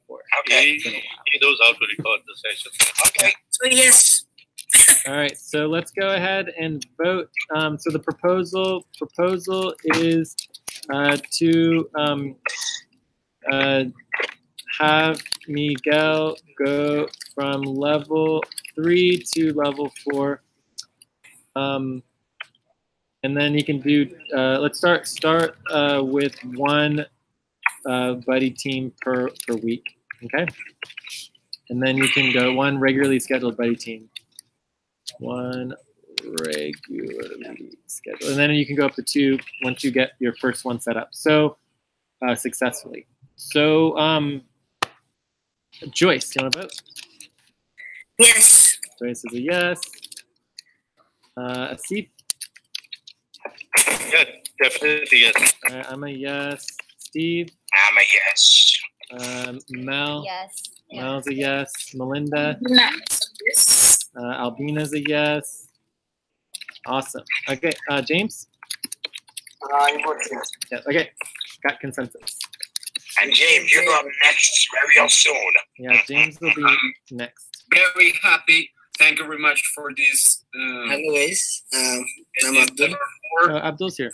4. Okay. He knows how to record the session. Okay. So yes. All right, so let's go ahead and vote. So the proposal is to have Miguel go from level 3 to level 4. And then you can do, let's start with one buddy team per week, okay? And then you can go one regularly scheduled buddy team. One regularly scheduled. And then you can go up to 2 once you get your first one set up. So successfully. So Joyce, do you want to vote? Yes. Joyce is a yes. Asif? Yeah, definitely yes. I'm a yes. Steve? I'm a yes. Mel? Yes. Mel's a yes. Melinda? Yes. Albina's a yes. Awesome. Okay, James? I vote yes. Yeah, okay, got consensus. And James, you're up next very soon. Yeah, James will be next. Very happy. Thank you very much for this. Hello guys, I'm this Abdul. Abdul's here.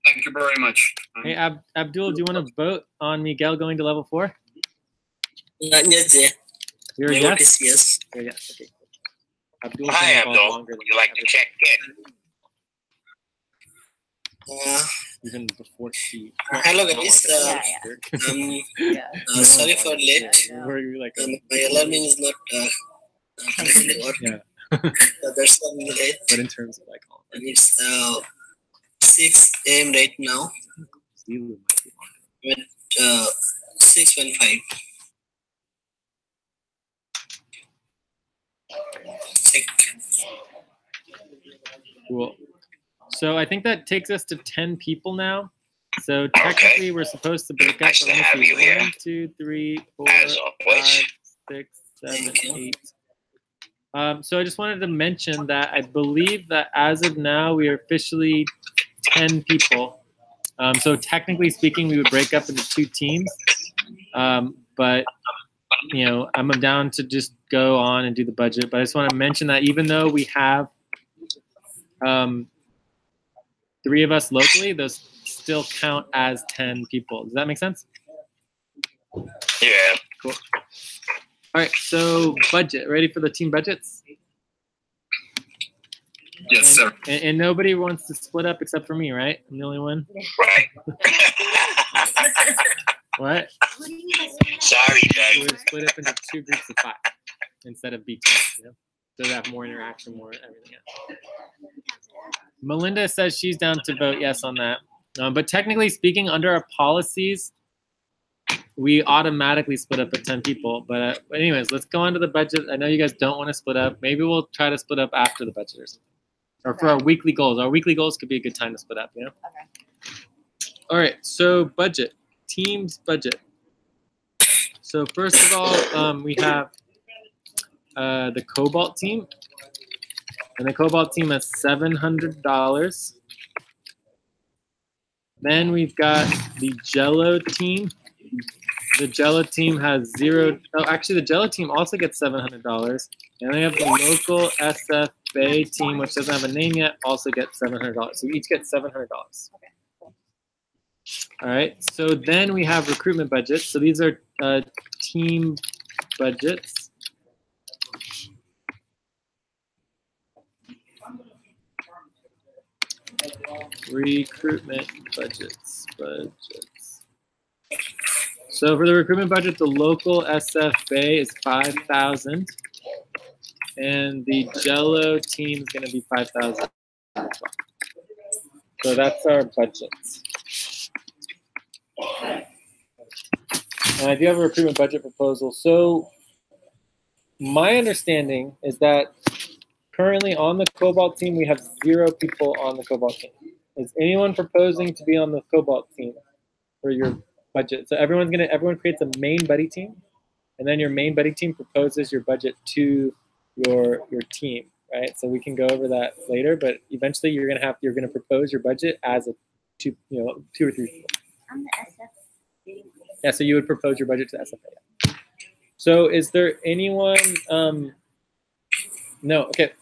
Thank you very much. Hey, Abdul, do you want to vote on Miguel going to level 4? Yes, yeah. You're a My vote yes? is yes. You're a yes, okay. Abdul's Hi, been involved Abdul. longer than Would you like to check in? even before Steve. Hello guys, sorry for late. We're like, My alarming is not connected to work. yeah. That's why I'm late. But in terms of like all And it's 6 a.m. right now. Steve might be longer. At 6:25. Check. Cool. So I think that takes us to 10 people now. So technically we're supposed to break up. Nice to have you here. 1, 2, 3, 4, As 5, always. 6, 7, Thank you. 8. So I just wanted to mention that I believe that as of now we are officially 10 people. So technically speaking, we would break up into 2 teams. But you know, I'm down to just go on and do the budget. But I just want to mention that even though we have 3 of us locally, those still count as 10 people. Does that make sense? Yeah. Cool. All right, so budget. Ready for the team budgets? Yes, sir. And nobody wants to split up except for me, right? I'm the only one. Right. What? Sorry, We Dave. would split up into 2 groups of 5 instead of be 10. You know? So they have more interaction, more everything else. Melinda says she's down to vote yes on that. But technically speaking, under our policies, we automatically split up at 10 people. But anyways, let's go on to the budget. I know you guys don't want to split up. Maybe we'll try to split up after the budget or something. Or for our weekly goals. Our weekly goals could be a good time to split up, you know? Okay. All right, so budget. Team's budget. So first of all, we have the Cobalt team. And the Cobalt team has $700. Then we've got the Jello team. The Jello team has $0. Oh, actually, the Jello team also gets $700. And we have the local SF Bay team, which doesn't have a name yet, also gets $700. So we each get $700. Okay, cool. All right. So then we have recruitment budgets. So these are team budgets. Recruitment budgets. So for the recruitment budget, the local SF Bay is $5,000, and the Jello team is going to be $5,000. So that's our budgets. And I do have a recruitment budget proposal. So my understanding is that currently on the Cobalt team, we have 0 people on the Cobalt team. Is anyone proposing to be on the Cobalt team for your budget? So everyone creates a main buddy team, and then your main buddy team proposes your budget to your team, right? So we can go over that later, but eventually you're gonna propose your budget as a 2 or 3 people. I'm the SF. Yeah, so you would propose your budget to SFA. So is there anyone? No. Okay.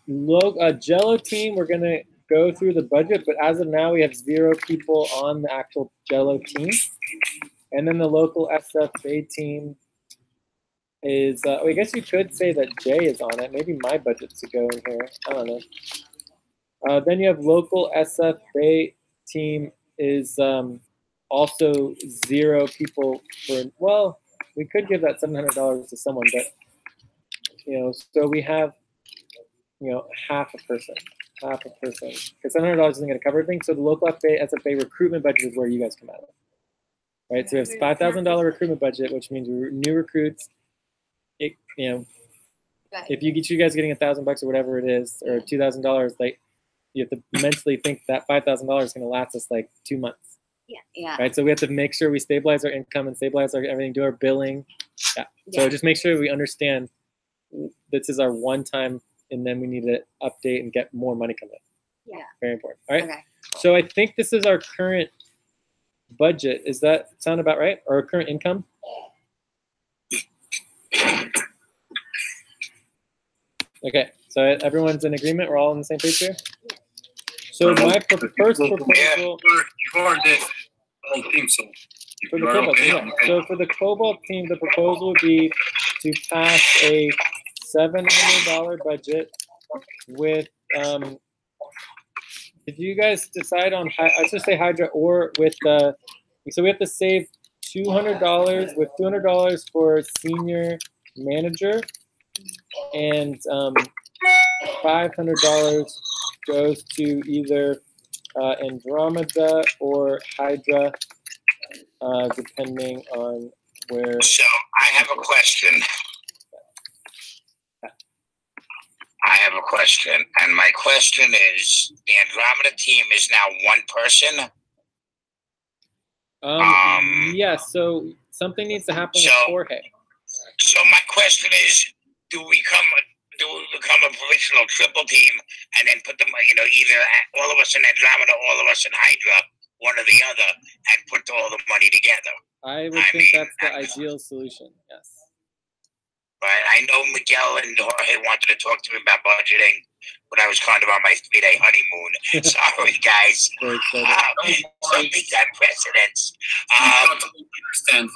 Jello team, we're gonna go through the budget, but as of now, we have 0 people on the actual Jello team, and then the local SFA team is. I guess you could say that Jay is on it. Maybe my budget to go in here. I don't know. Then you have local SFA team is also 0 people for. Well, we could give that $700 to someone, but so we have half a person, because $700 isn't going to cover everything. So the local SFA recruitment budget is where you guys come out of, right? So we have $5,000 recruitment budget, which means new recruits. If you guys are getting $1,000 or whatever it is, or $2,000, like you have to mentally think that $5,000 is going to last us like 2 months. Yeah. Right. So we have to make sure we stabilize our income and stabilize everything, do our billing. Yeah. So just make sure we understand this is our one time, and then we need to update and get more money coming in. Yeah. Very important. All right. Okay. So I think this is our current budget. Is that sound about right? Or our current income? Okay. So everyone's in agreement. We're all on the same page here. So my first proposal. You are the whole team, so. For the Cobalt team, yeah. So for the Cobalt team, the proposal would be to pass a $700 budget with. Did you guys decide on? I should say Hydra or with the. So we have to save $200 with $200 for senior manager, and $500 goes to either Andromeda or Hydra. Depending on where. So I have a question. And my question is: the Andromeda team is now 1 person. Yeah. So something needs to happen with Jorge. So my question is: do we become a provisional triple team and then put them, either all of us in Andromeda, all of us in Hydra, one or the other, and put all the money together? I would think that's the ideal solution. Yes. Right. I know Miguel and Jorge wanted to talk to me about budgeting when I was kind of on my 3-day honeymoon. Sorry, guys. Some big-time precedents. I totally understand.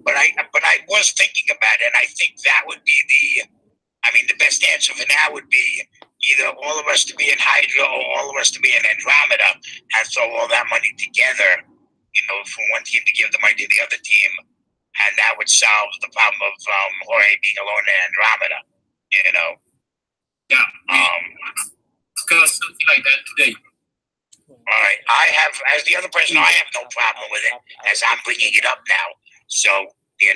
But I was thinking about it, and I think that would be the best answer for now would be either all of us to be in Hydra or all of us to be in Andromeda and throw all that money together, for one team to give the money to the other team. And that would solve the problem of Jorge being alone in Andromeda, Yeah. Discuss something like that today. All right. I have, as the other person, I have no problem with it, as I'm bringing it up now. So, we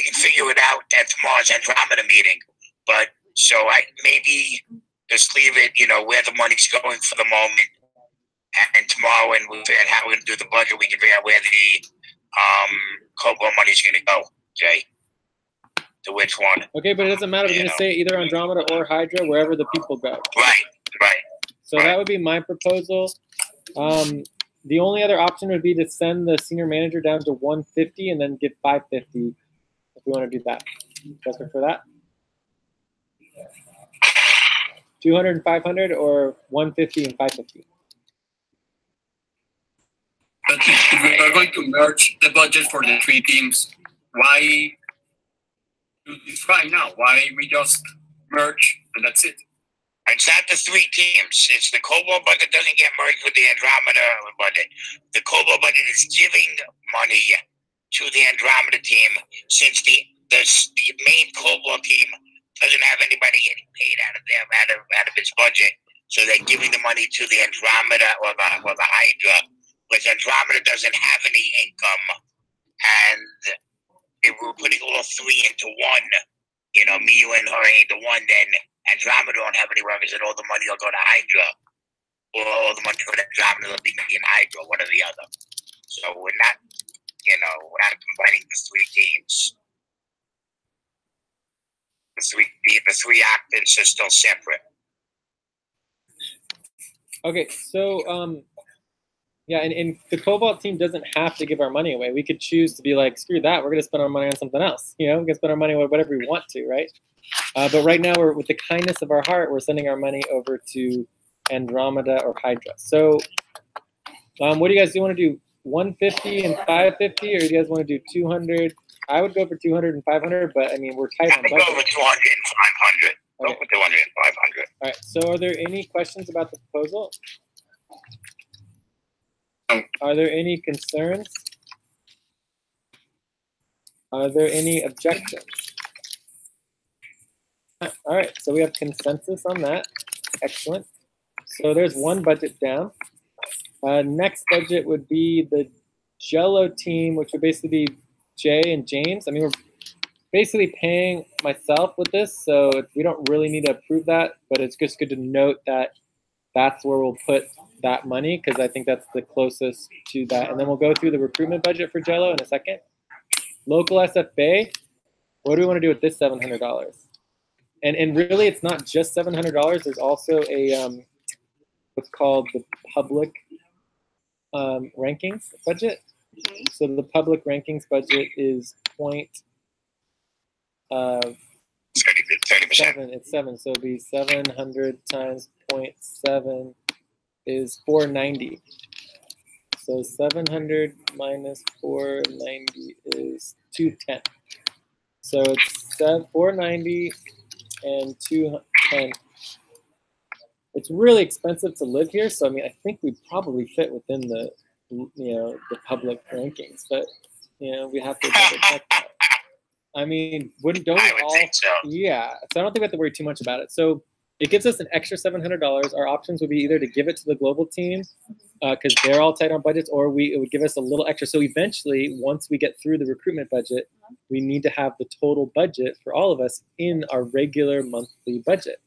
can figure it out at tomorrow's Andromeda meeting. But, so maybe just leave it, where the money's going for the moment. And tomorrow, when we figure out how we're going to do the budget, we can figure out where the Cobalt money's going to go, Jay. To which one. Okay, but it doesn't matter. We're going to say either Andromeda or Hydra, wherever the people go. Right. So that would be my proposal. The only other option would be to send the senior manager down to 150 and then give 550 if we want to do that. Just for that? 200 and 500 or 150 and 550? But if we are going to merge the budget for the 3 teams, why do this right now? Why we just merge and that's it? It's not the 3 teams. It's the Cobalt budget doesn't get merged with the Andromeda budget. The Cobalt budget is giving money to the Andromeda team since the main Cobalt team doesn't have anybody getting paid out of its budget. So they're giving the money to the Andromeda or the Hydra, because Andromeda doesn't have any income, and if we're putting all 3 into one, me, you, and her into one, then Andromeda don't have any revenue, and all the money will go to Hydra, or all the money will go to Andromeda will be in Hydra, one or the other. So we're not combining the 3 teams. The 3 Octants are still separate. Okay, so Yeah, and the Cobalt team doesn't have to give our money away. We could choose to be like, screw that, we're going to spend our money on something else. You know, we're going to spend our money on whatever we want to, right? But right now, we're with the kindness of our heart, we're sending our money over to Andromeda or Hydra. So what do you guys do? You want to do 150 and 550, or do you guys want to do 200? I would go for 200 and 500, but I mean, we're tight on budget. Go for 200 and 500. Go for 200 and 500. All right, so are there any questions about the proposal? Are there any concerns? Are there any objections? All right, so we have consensus on that. Excellent. So there's one budget down. Next budget would be the Jello team, which would basically be Jay and James. I mean, we're basically paying myself with this, so we don't really need to approve that, but it's just good to note that that's where we'll put that money, because I think that's the closest to that. And then we'll go through the recruitment budget for Jello in a second. Local SFA, what do we want to do with this $700? And really, it's not just $700. There's also a what's called the public rankings budget. Okay. So the public rankings budget is 30%. It's 7. So it'd be 700 times 0.7 is 490. So 700 minus 490 is 210. So it's 490 and 210. It's really expensive to live here, so I mean, I think we probably fit within the, the public rankings, but we have to double check that. I mean, don't we all? Think so. Yeah, so I don't think we have to worry too much about it. So it gives us an extra $700. Our options would be either to give it to the global team because they're all tight on budgets, or it would give us a little extra. So eventually, once we get through the recruitment budget, we need to have the total budget for all of us in our regular monthly budget.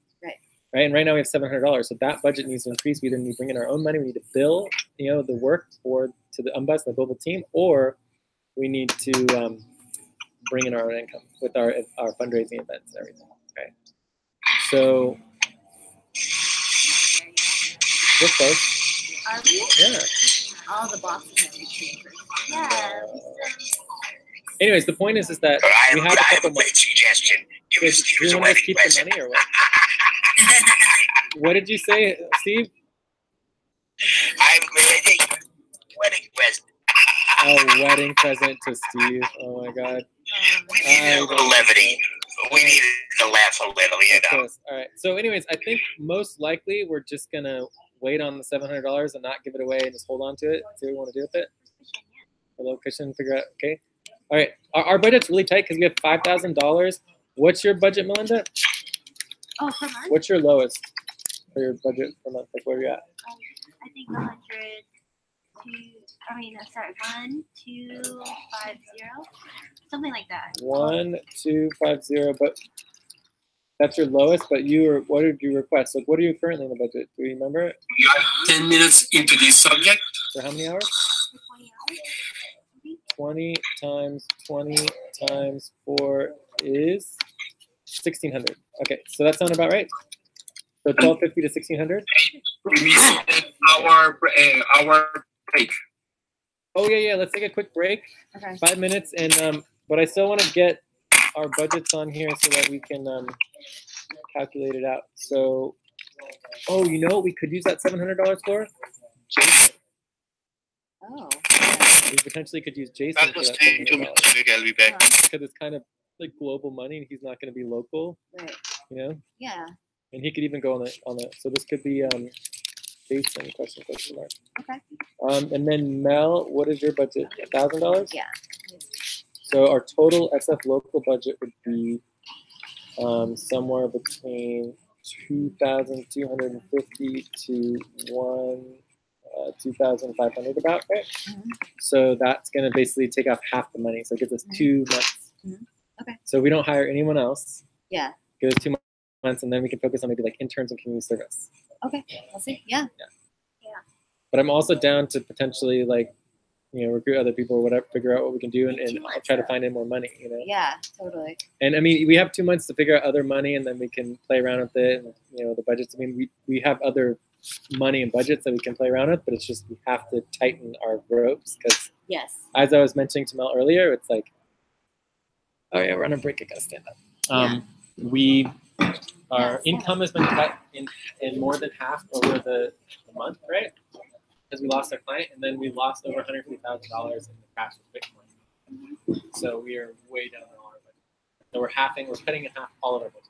Right, and right now we have $700, so that budget needs to increase. We either need to bring in our own money, we need to bill, the work to the UMBUS, the global team, or we need to bring in our own income with our fundraising events and everything. Okay, so we're close. Are we? Yeah. All the boxes have to change. Yeah. Anyways, the point is that we have a couple great suggestion. Do you want to keep the money or what? What did you say, Steve? I'm ready. Wedding present. A wedding present to Steve. Oh my God. We needed a little levity. We needed to laugh a little, All right. So, anyways, I think most likely we're just gonna wait on the $700 and not give it away and just hold on to it. See what we want to do with it. A little cushion. Figure out. Okay. All right. Our budget's really tight because we have $5,000. What's your budget, Melinda? Oh, per month? What's your lowest for your budget per month? Like, where are you at? I think 1250, something like that. 1250, but that's your lowest. But what did you request? Like, what are you currently in the budget? Do you remember? We are 10 minutes into this subject. For how many hours? 20 hours. 20 times 20 times 4 is 1,600. Okay, so that sound about right? So 1250 to 1,600? We said our break. Oh, yeah, let's take a quick break. Okay. 5 minutes, and but I still want to get our budgets on here so that we can calculate it out. So, you know what we could use that $700 for? Jason. Oh. We potentially could use Jason I'll for just that stay 2 minutes. I'll be back. because it's kind of like global money, and he's not going to be local. Right. Yeah. And he could even go on the. So this could be Jason question mark. Okay. And then Mel, what is your budget? $1,000. Yeah. So our total SF local budget would be somewhere between 2,250 to 2,500 about, right? Mm-hmm. So that's going to basically take off half the money. So it gives us 2 months. Mm-hmm. Okay. So we don't hire anyone else. Yeah. Give us 2 months, and then we can focus on maybe like interns and community service. Okay. We'll see. Yeah. But I'm also down to potentially recruit other people or whatever, figure out what we can do, and I'll try to find in more money, Yeah, totally. And I mean, we have 2 months to figure out other money, and then we can play around with it, and the budgets. I mean, we have other money and budgets that we can play around with, but it's just we have to tighten our ropes because, Yes. as I was mentioning to Mel earlier, it's like, oh yeah, we're on a break. I gotta stand up. Our income has been cut in more than half over the month, right? Because we lost our client, and then we lost over $150,000 in the cash with Bitcoin. So we are way down on our budget. So we're cutting in half all of our budget.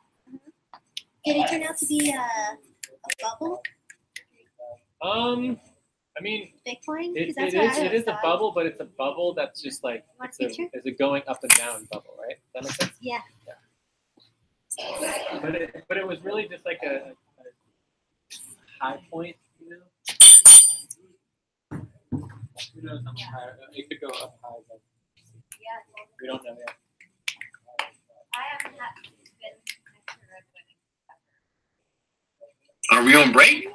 Did it turn out to be a bubble? I mean, Bitcoin? it is a bubble, but it's a bubble that's just like it's a going up and down bubble, right? Does that make sense? Yeah. But it was really just like a high point, you know. Who knows how much higher? It could go up high, but we don't know yet. I haven't been Are we on break?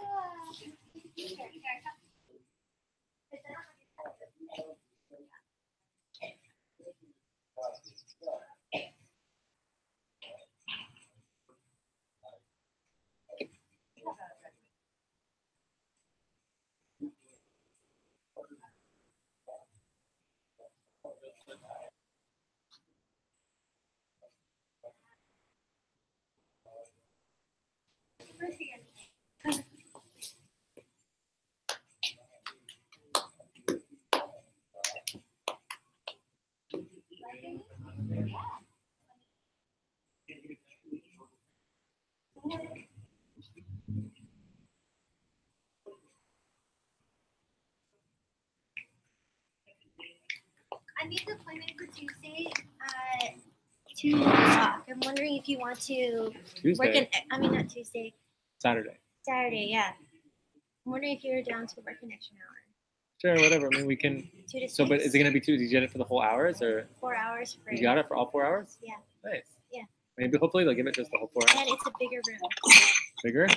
I made the appointment for Tuesday at 2 o'clock. I'm wondering if you want to Tuesday. Not Tuesday. Saturday. Saturday, yeah. I'm wondering if you're down to work an extra hour. Sure, whatever. I mean, we can. 2 to 6. So, but is it going to be 2? Did you get it for the whole hours or? 4 hours for You got it for all 4 hours? Yeah. Nice. Yeah. Maybe hopefully they'll give it just the whole 4 hours. And it's a bigger room. Bigger? So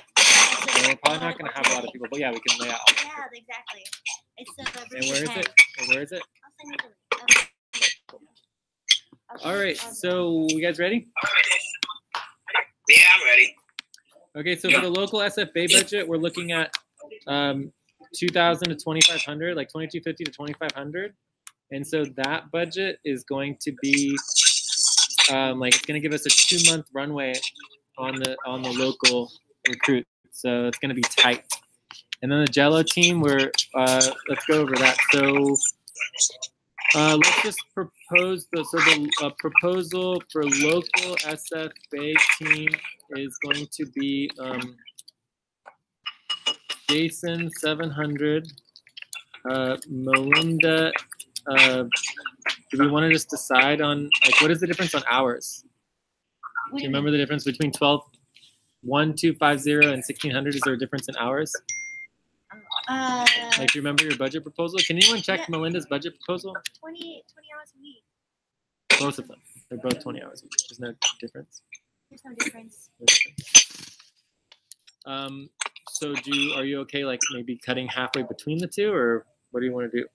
we're probably not going to have a lot of people, but yeah, we can lay out. Yeah, exactly. It's And where is it? And where is it? I'll send you the link. Okay. All right. So, you guys ready? Yeah, I'm ready. Okay. So for the local SFA budget, we're looking at 2,000 to 2,500, like 2,250 to 2,500, and so that budget is going to be it's going to give us a 2-month runway on the local recruit. So it's going to be tight. And then the Jello team, let's go over that. So let's just propose the proposal for local SFA team is going to be Jason 700, Melinda. Do we want to just decide on what is the difference on hours? Do you remember the difference between 12,250 and 1,600? Is there a difference in hours? Do you remember your budget proposal? Can anyone check Melinda's budget proposal? 20 hours a week. Both of them. They're both 20 hours a week. There's no difference. There's no difference. So are you okay maybe cutting halfway between the two, or what do you want to do?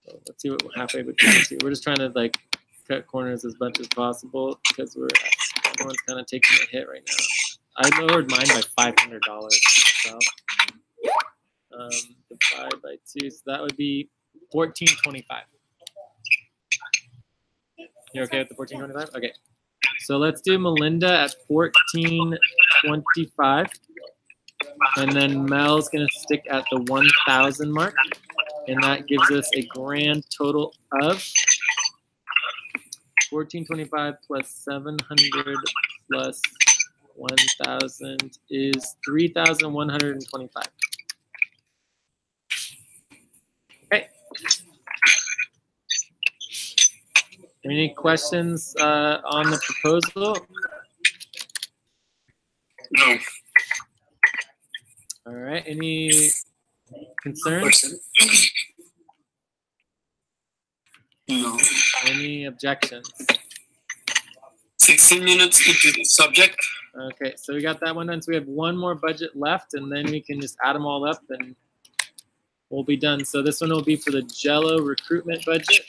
So let's see what halfway between the two. We're just trying to cut corners as much as possible because everyone's kind of taking a hit right now. I lowered mine by $500 so divide by 2, so that would be $1,425. You're okay with the $1,425? Okay. So let's do Melinda at $1,425. And then Mel's going to stick at the 1,000 mark. And that gives us a grand total of 1,425 plus 700 plus 1,000 is 3,125. Okay. Any questions on the proposal? No. All right. Any concerns? No. Any objections? 16 minutes into the subject. Okay, so we got that one done. So we have one more budget left, and then we can just add them all up, and we'll be done. So this one will be for the Jello recruitment budget.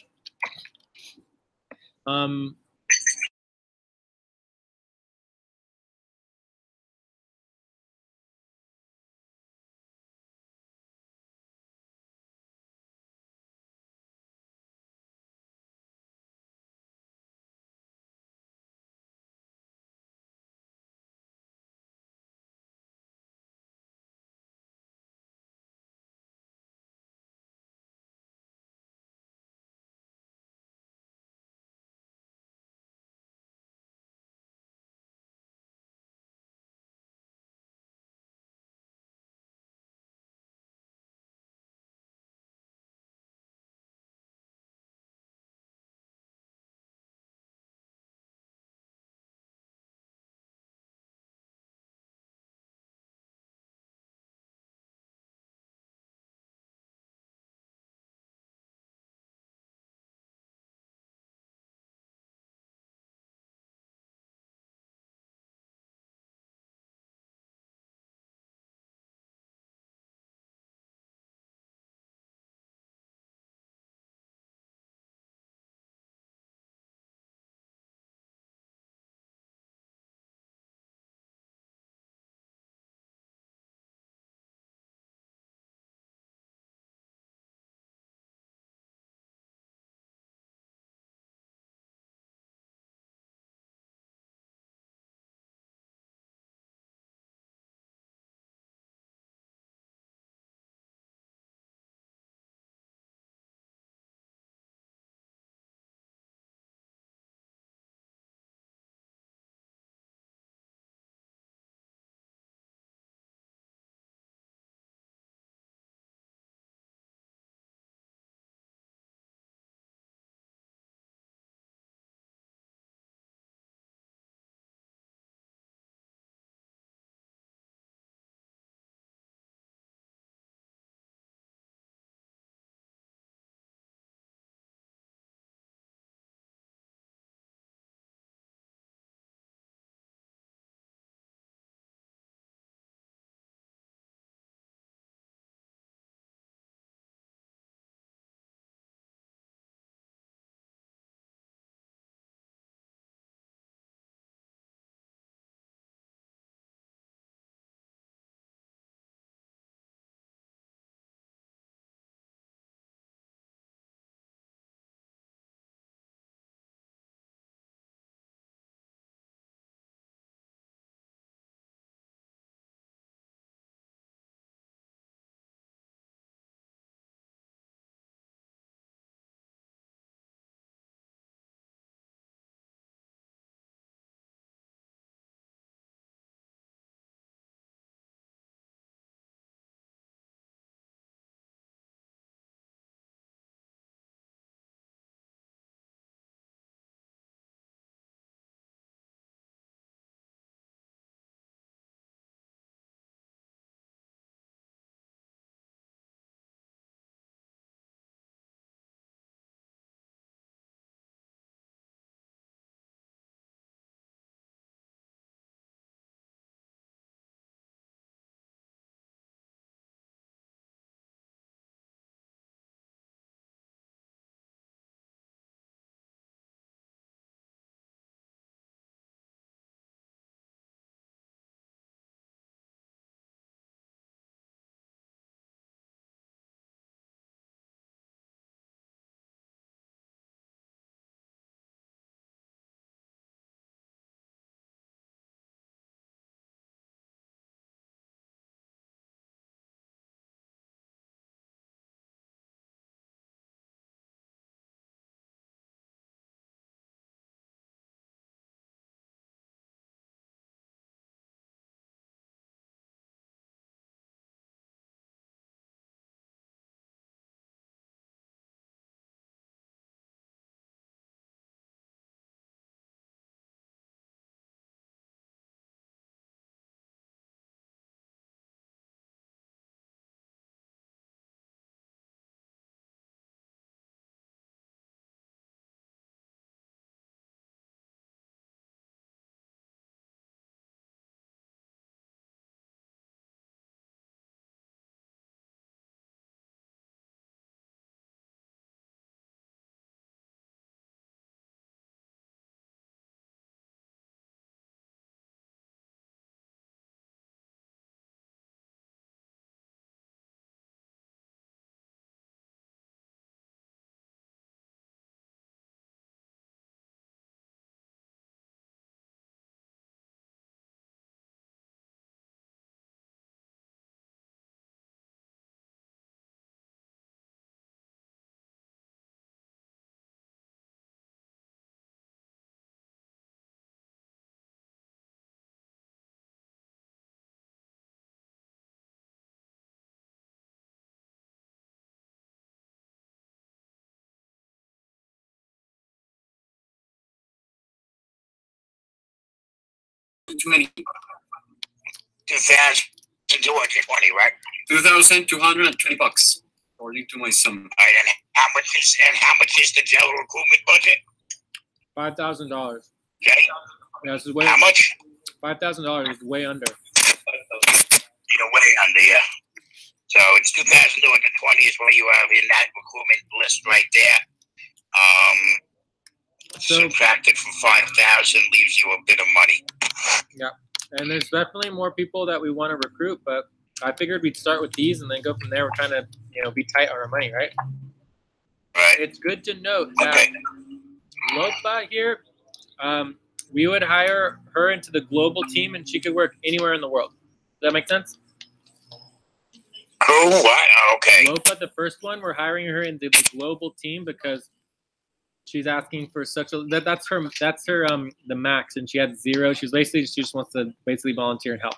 2,220. 2,220, right? 2,220 bucks, according to my son. All right, and how much is the Jello Recruitment budget? $5,000. Okay. Yeah, this is way. How much? $5,000 is way under. You're way under, yeah. So it's 2,220 is what you have in that recruitment list right there. Subtracted from 5,000 leaves you a bit of money. Yeah, and there's definitely more people that we want to recruit, but I figured we'd start with these and then go from there. We're trying to, be tight on our money, right? Right. It's good to note that Lopa here, we would hire her into the global team, and she could work anywhere in the world. Does that make sense? Cool. Okay. Lopa, the first one, we're hiring her into the global team because she's asking for such a that's her the max, and she had 0. She just wants to basically volunteer and help.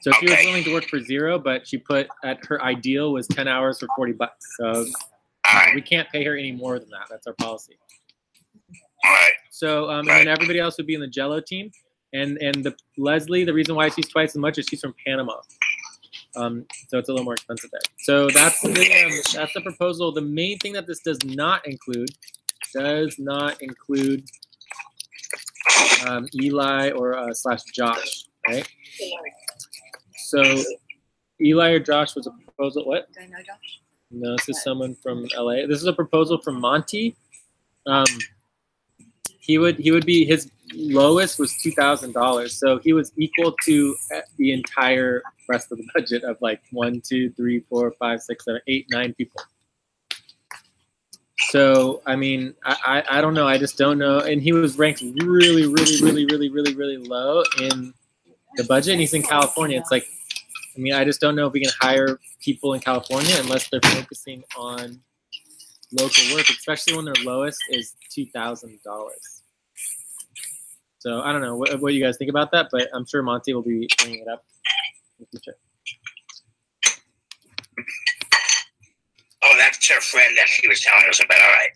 So she was willing to work for 0, but she put at her ideal was 10 hours for $40. So we can't pay her any more than that. That's our policy. All right. So and then everybody else would be in the Jello team, and the Leslie, the reason why she's twice as much is she's from Panama. So it's a little more expensive there. So that's the proposal. The main thing that this does not include Eli or / Josh, right? So Eli or Josh was a proposal. What? Do I know Josh? No, this is someone from LA. This is a proposal from Monty. He would be, his lowest was $2,000, so he was equal to the entire rest of the budget of like 1, 2, 3, 4, 5, 6, 7, 8, 9 people. So I mean, I don't know. I just don't know. And he was ranked really low in the budget, and he's in California. It's like, I mean, I just don't know if we can hire people in California unless they're focusing on local work, especially when their lowest is $2,000. So I don't know what you guys think about that, but I'm sure Monty will be bringing it up in the future. Oh, that's her friend that she was telling us about. All right.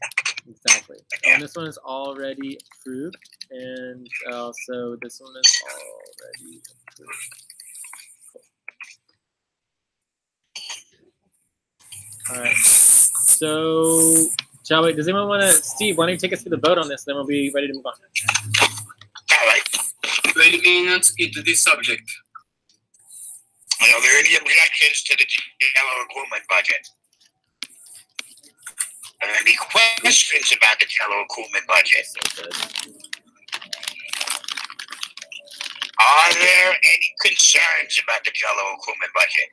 Exactly. And this one is already approved, and also this one is already approved. All right. So, shall we? Does anyone want to? Steve, why don't you take us through the vote on this? Then we'll be ready to move on. All right. 20 minutes into this subject. Are there any objections to the Jello Recruitment budget? Are there any questions about the Jello Recruitment budget? Are there any concerns about the Jello Recruitment budget?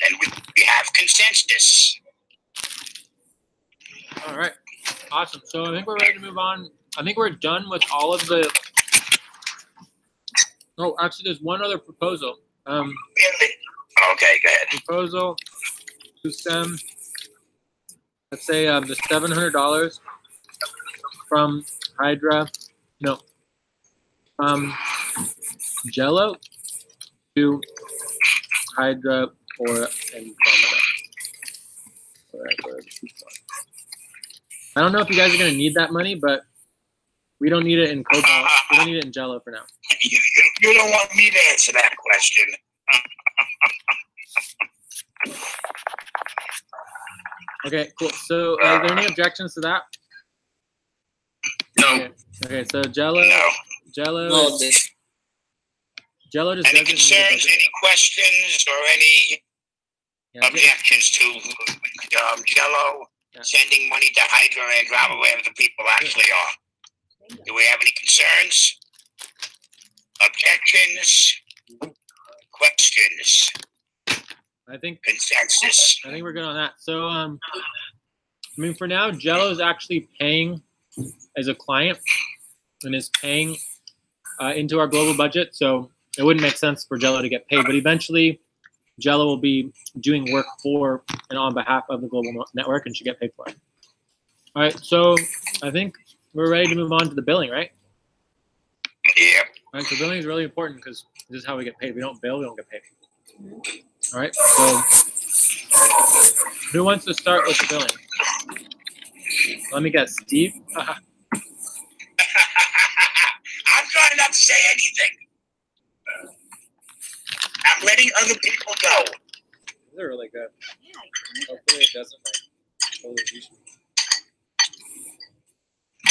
And we have consensus. All right. Awesome. So I think we're ready to move on. I think we're done with all of the. Oh, actually, there's one other proposal. Really? Okay, go ahead. Proposal to send, let's say, the $700 from Hydra, no, Jello to Hydra or Andromeda. I don't know if you guys are going to need that money, but we don't need it in Cobalt. We don't need it in Jello for now. You don't want me to answer that question. Okay, cool. So, are there any objections to that? No. Okay, so Jello. No. No, Jello just any doesn't concerns, need the any questions, or any objections to Jello sending money to Hydra and Andromeda, wherever the people actually are? Do we have any concerns? Objections? Questions? I think consensus. I think we're good on that. So, I mean, for now, Jello is actually paying as a client and is paying into our global budget. So it wouldn't make sense for Jello to get paid. But eventually, Jello will be doing work for and on behalf of the global network and should get paid for it. All right. So I think we're ready to move on to the billing, right? Yeah. All right. So billing is really important because this is how we get paid. We don't bill, we don't get paid. All right, so who wants to start with the billing? Let me guess, Steve? I'm letting other people go. They're really good. Hopefully it doesn't like totally use me.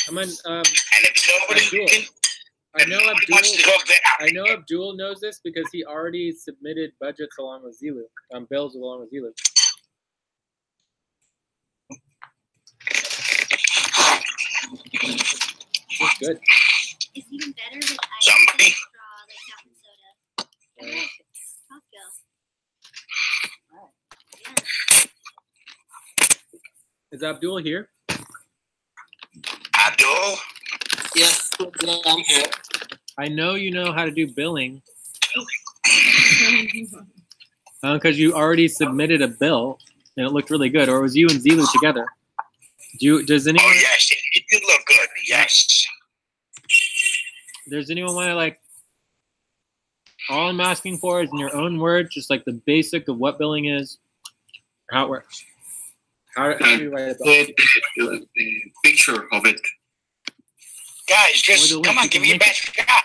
I'm on, And if nobody Abdul. can, I know Abdul knows this because he already submitted budgets along with Zilu, bills along with Zilu. It's good. It's even better with ice Somebody? straw, like chocolate soda. I like it. Cocktail. Yeah. Is Abdul here? Abdul? Yes, I'm here. I know you know how to do billing. Because you already submitted a bill and it looked really good. Or it was you and Zilu together? Does anyone? Oh, yes, it did look good. Yes. Does anyone want to, like, all I'm asking for is in your own words, just like the basic of what billing is, how it works. How do you write it? The picture of it. Guys, just come on, give me your best shot.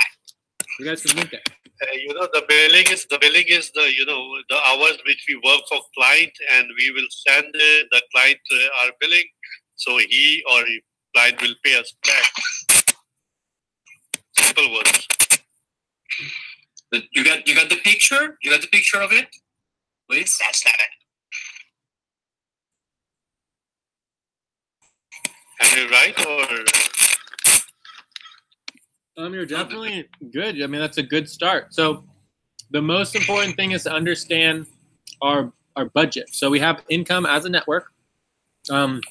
You guys can link it. You know, the billing is the the hours which we work for client, and we will send the client our billing, so he or client will pay us back. Simple words. You got the picture? You got the picture of it? Please? That's not it. Am I right or? You're definitely good. I mean, that's a good start. So the most important thing is to understand our budget. So we have income as a network. And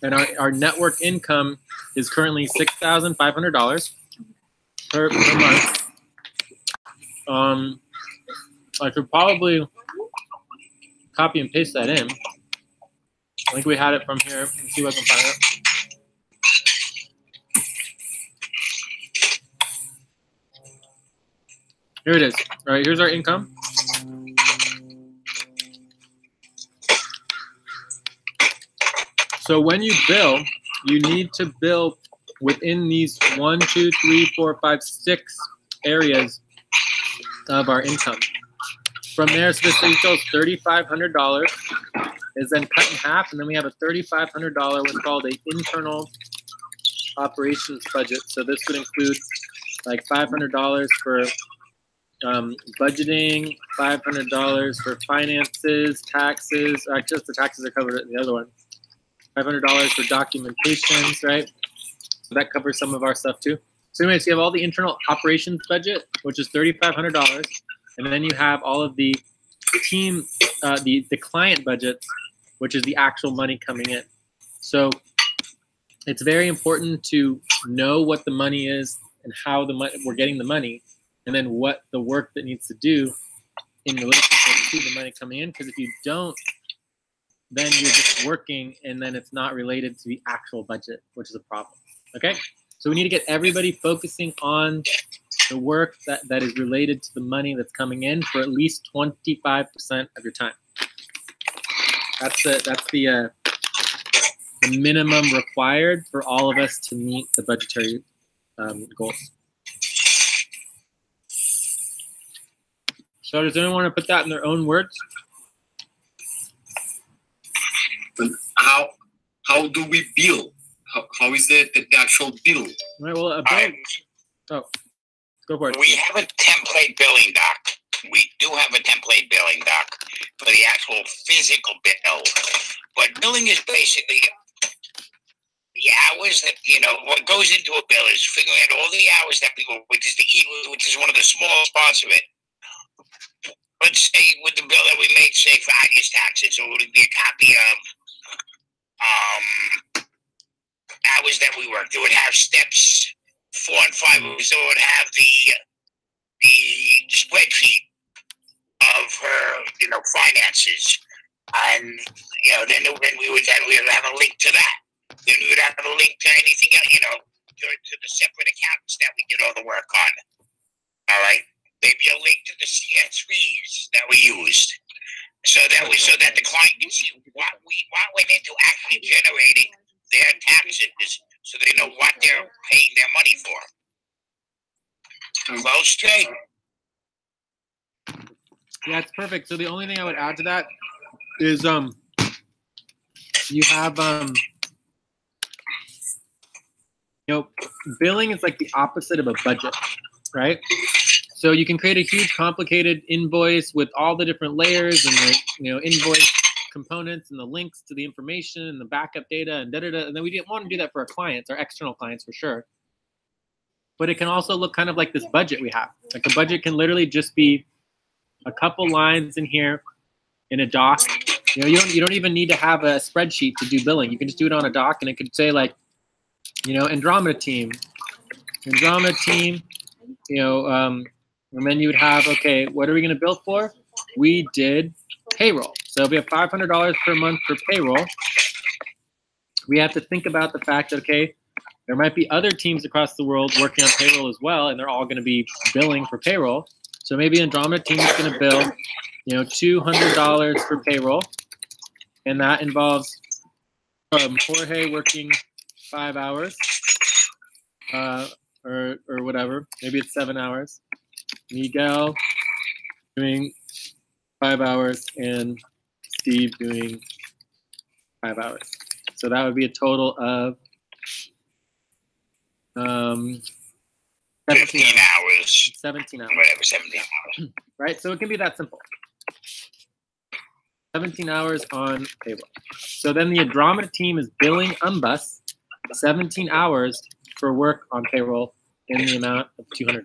our network income is currently $6,500 per month. I should probably copy and paste that in. I think we had it from here. Let's see if I can find it. Here it is. All right, here's our income. So when you bill, you need to bill within these 1, 2, 3, 4, 5, 6 areas of our income. From there, so this equals $3,500 is then cut in half, and then we have a $3,500 what's called an internal operations budget. So this would include like $500 for budgeting, $500 for finances, taxes. Actually, just the taxes are covered in the other one. $500 for documentations, right? So that covers some of our stuff too. So anyways, you have all the internal operations budget, which is $3,500, and then you have all of the team, the client budgets, which is the actual money coming in. So it's very important to know what the money is and how we're getting the money, and then what the work that needs to do in relationship to the money coming in. Because if you don't, then you're just working, and then it's not related to the actual budget, which is a problem. Okay? So we need to get everybody focusing on the work that is related to the money that's coming in for at least 25% of your time. That's the minimum required for all of us to meet the budgetary goals. So does anyone want to put that in their own words? How do we bill? How is the actual bill? Right, well, go for it. We have a template billing doc. We do have a template billing doc for the actual physical bill. But billing is basically the hours that, what goes into a bill is figuring out all the hours that people, which is one of the smallest parts of it. Let's say with the bill that we make, say for IDS taxes, it would be a copy of hours that we worked. It would have steps 4 and 5. So it would have the spreadsheet of her, finances, and then we would have a link to that. Then we would have a link to anything else, to the separate accountants that we did all the work on. All right, maybe a link to the CSVs that we used, so that the client can see what went into actually generating their taxes, so they know what they're paying their money for. Well, straight. Yeah, it's perfect. So the only thing I would add to that is you have billing is like the opposite of a budget, right? So you can create a huge complicated invoice with all the different layers and the invoice components and the links to the information and the backup data and da-da-da. And then we didn't want to do that for our clients, our external clients for sure. But it can also look kind of like this budget we have. Like a budget can literally just be a couple lines in here in a doc. You don't even need to have a spreadsheet to do billing. You can just do it on a doc, and it could say like, Andromeda team, and then you would have, okay, what are we going to bill for? We did payroll. So if we have $500 per month for payroll, we have to think about the fact that, okay, there might be other teams across the world working on payroll as well, and they're all going to be billing for payroll. So maybe Andromeda team is going to bill, $200 for payroll, and that involves Jorge working 5 hours, or whatever. Maybe it's 7 hours. Miguel doing 5 hours, and Steve doing 5 hours. So that would be a total of 17 hours. 17 hours. Whatever, 17 hours. Right? So it can be that simple. 17 hours on payroll. So then the Andromeda team is billing Umbus 17 hours for work on payroll in the amount of $200.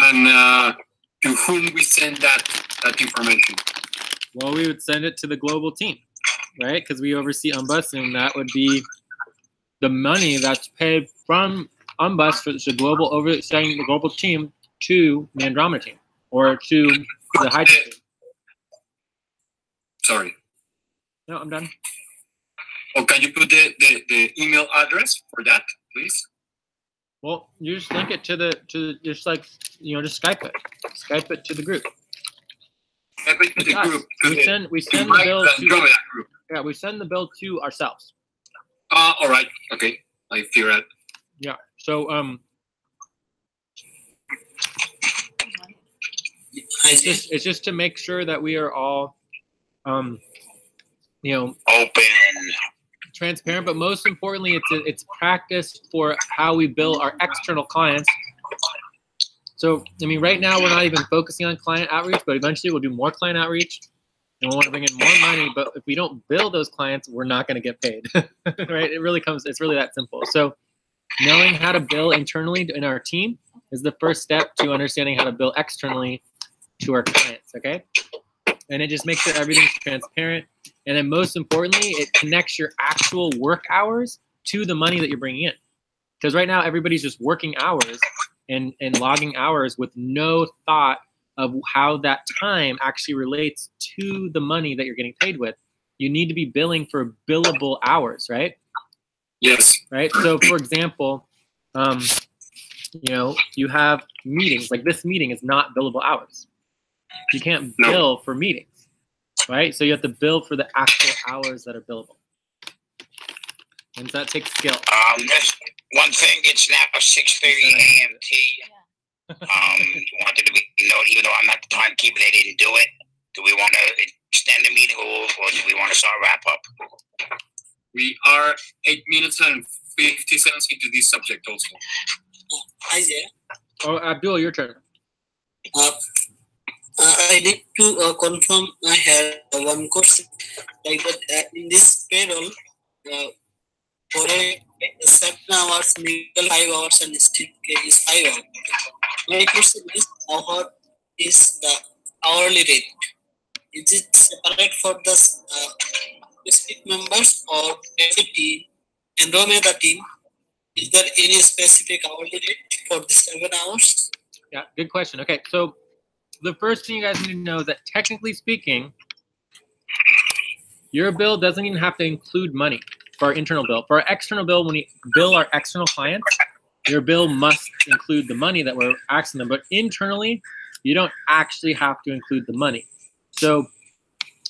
And to whom we send that information? Well, we would send it to the global team, right? Because we oversee Umbus, and that would be the money that's paid from Umbus for the global overseeing the global team to the Andromeda team or to the Hydra team. Sorry. No, I'm done. Oh, can you put the email address for that, please? Well, you just link it to just like just Skype it. Skype it to the group. Skype it to the group. We send the bill to yeah, we send the bill to ourselves. All right. Okay. I figure out. Yeah. So it's just to make sure that we are all open, transparent, but most importantly, it's practice for how we bill our external clients. So, I mean, right now we're not even focusing on client outreach, but eventually we'll do more client outreach, and we want to bring in more money. But if we don't bill those clients, we're not going to get paid, right? It's really that simple. So, knowing how to bill internally in our team is the first step to understanding how to bill externally to our clients. Okay. And it just makes sure everything's transparent. And then most importantly, it connects your actual work hours to the money that you're bringing in. Because right now, everybody's just working hours and logging hours with no thought of how that time actually relates to the money that you're getting paid with. You need to be billing for billable hours, right? Yes. Right? So, for example, you have meetings. Like this meeting is not billable hours. You can't bill for meetings, right? So you have to bill for the actual hours that are billable. And so that takes skill. There's one thing, it's now 6:30 a.m. Wanted to be even though I'm not the timekeeper, they didn't do it. Do we want to extend the meeting or do we want to start wrap up? We are 8 minutes and 50 seconds into this subject also. Hi there. Oh, Abdul, your turn. I need to confirm. I have one question. Like that in this payroll, for a 7 hours, 5 hours, and Steve is 5 hours. My question is, how is the hourly rate? Is it separate for the specific members or as a team? Andromeda team, is there any specific hourly rate for the 7 hours? Yeah, good question. Okay, so the first thing you guys need to know is that technically speaking, your bill doesn't even have to include money for our internal bill. For our external bill, when we bill our external clients, your bill must include the money that we're asking them. But internally, you don't actually have to include the money. So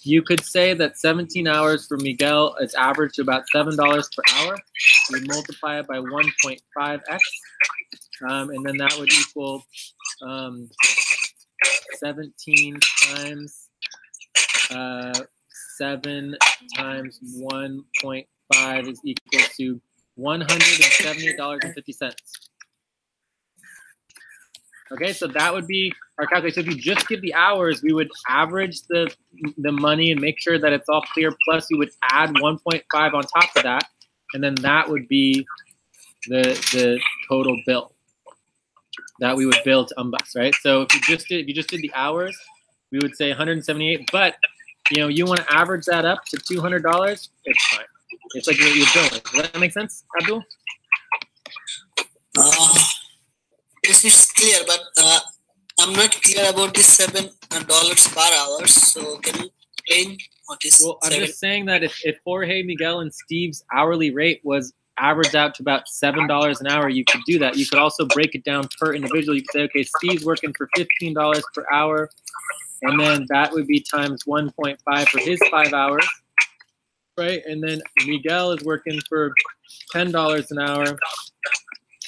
you could say that 17 hours for Miguel is average to about $7 per hour. We multiply it by 1.5x, and then that would equal 17 times 7 times 1.5 is equal to $178.50. Okay, so that would be our calculation. If you just give the hours, we would average the money and make sure that it's all clear. Plus, you would add 1.5 on top of that, and then that would be the total bill that we would bill to Umbus, right? So if you just did the hours, we would say 178. But you want to average that up to $200. It's fine. It's like what you're billing. Does that make sense, Abdul? This is clear, but I'm not clear about this $7 per hour. So can you explain what is? Well, I'm just saying that if Jorge, Miguel, and Steve's hourly rate was averaged out to about $7 an hour, you could do that. You could also break it down per individual. You could say, okay, Steve's working for $15 per hour, and then that would be times 1.5 for his 5 hours, right? And then Miguel is working for $10 an hour,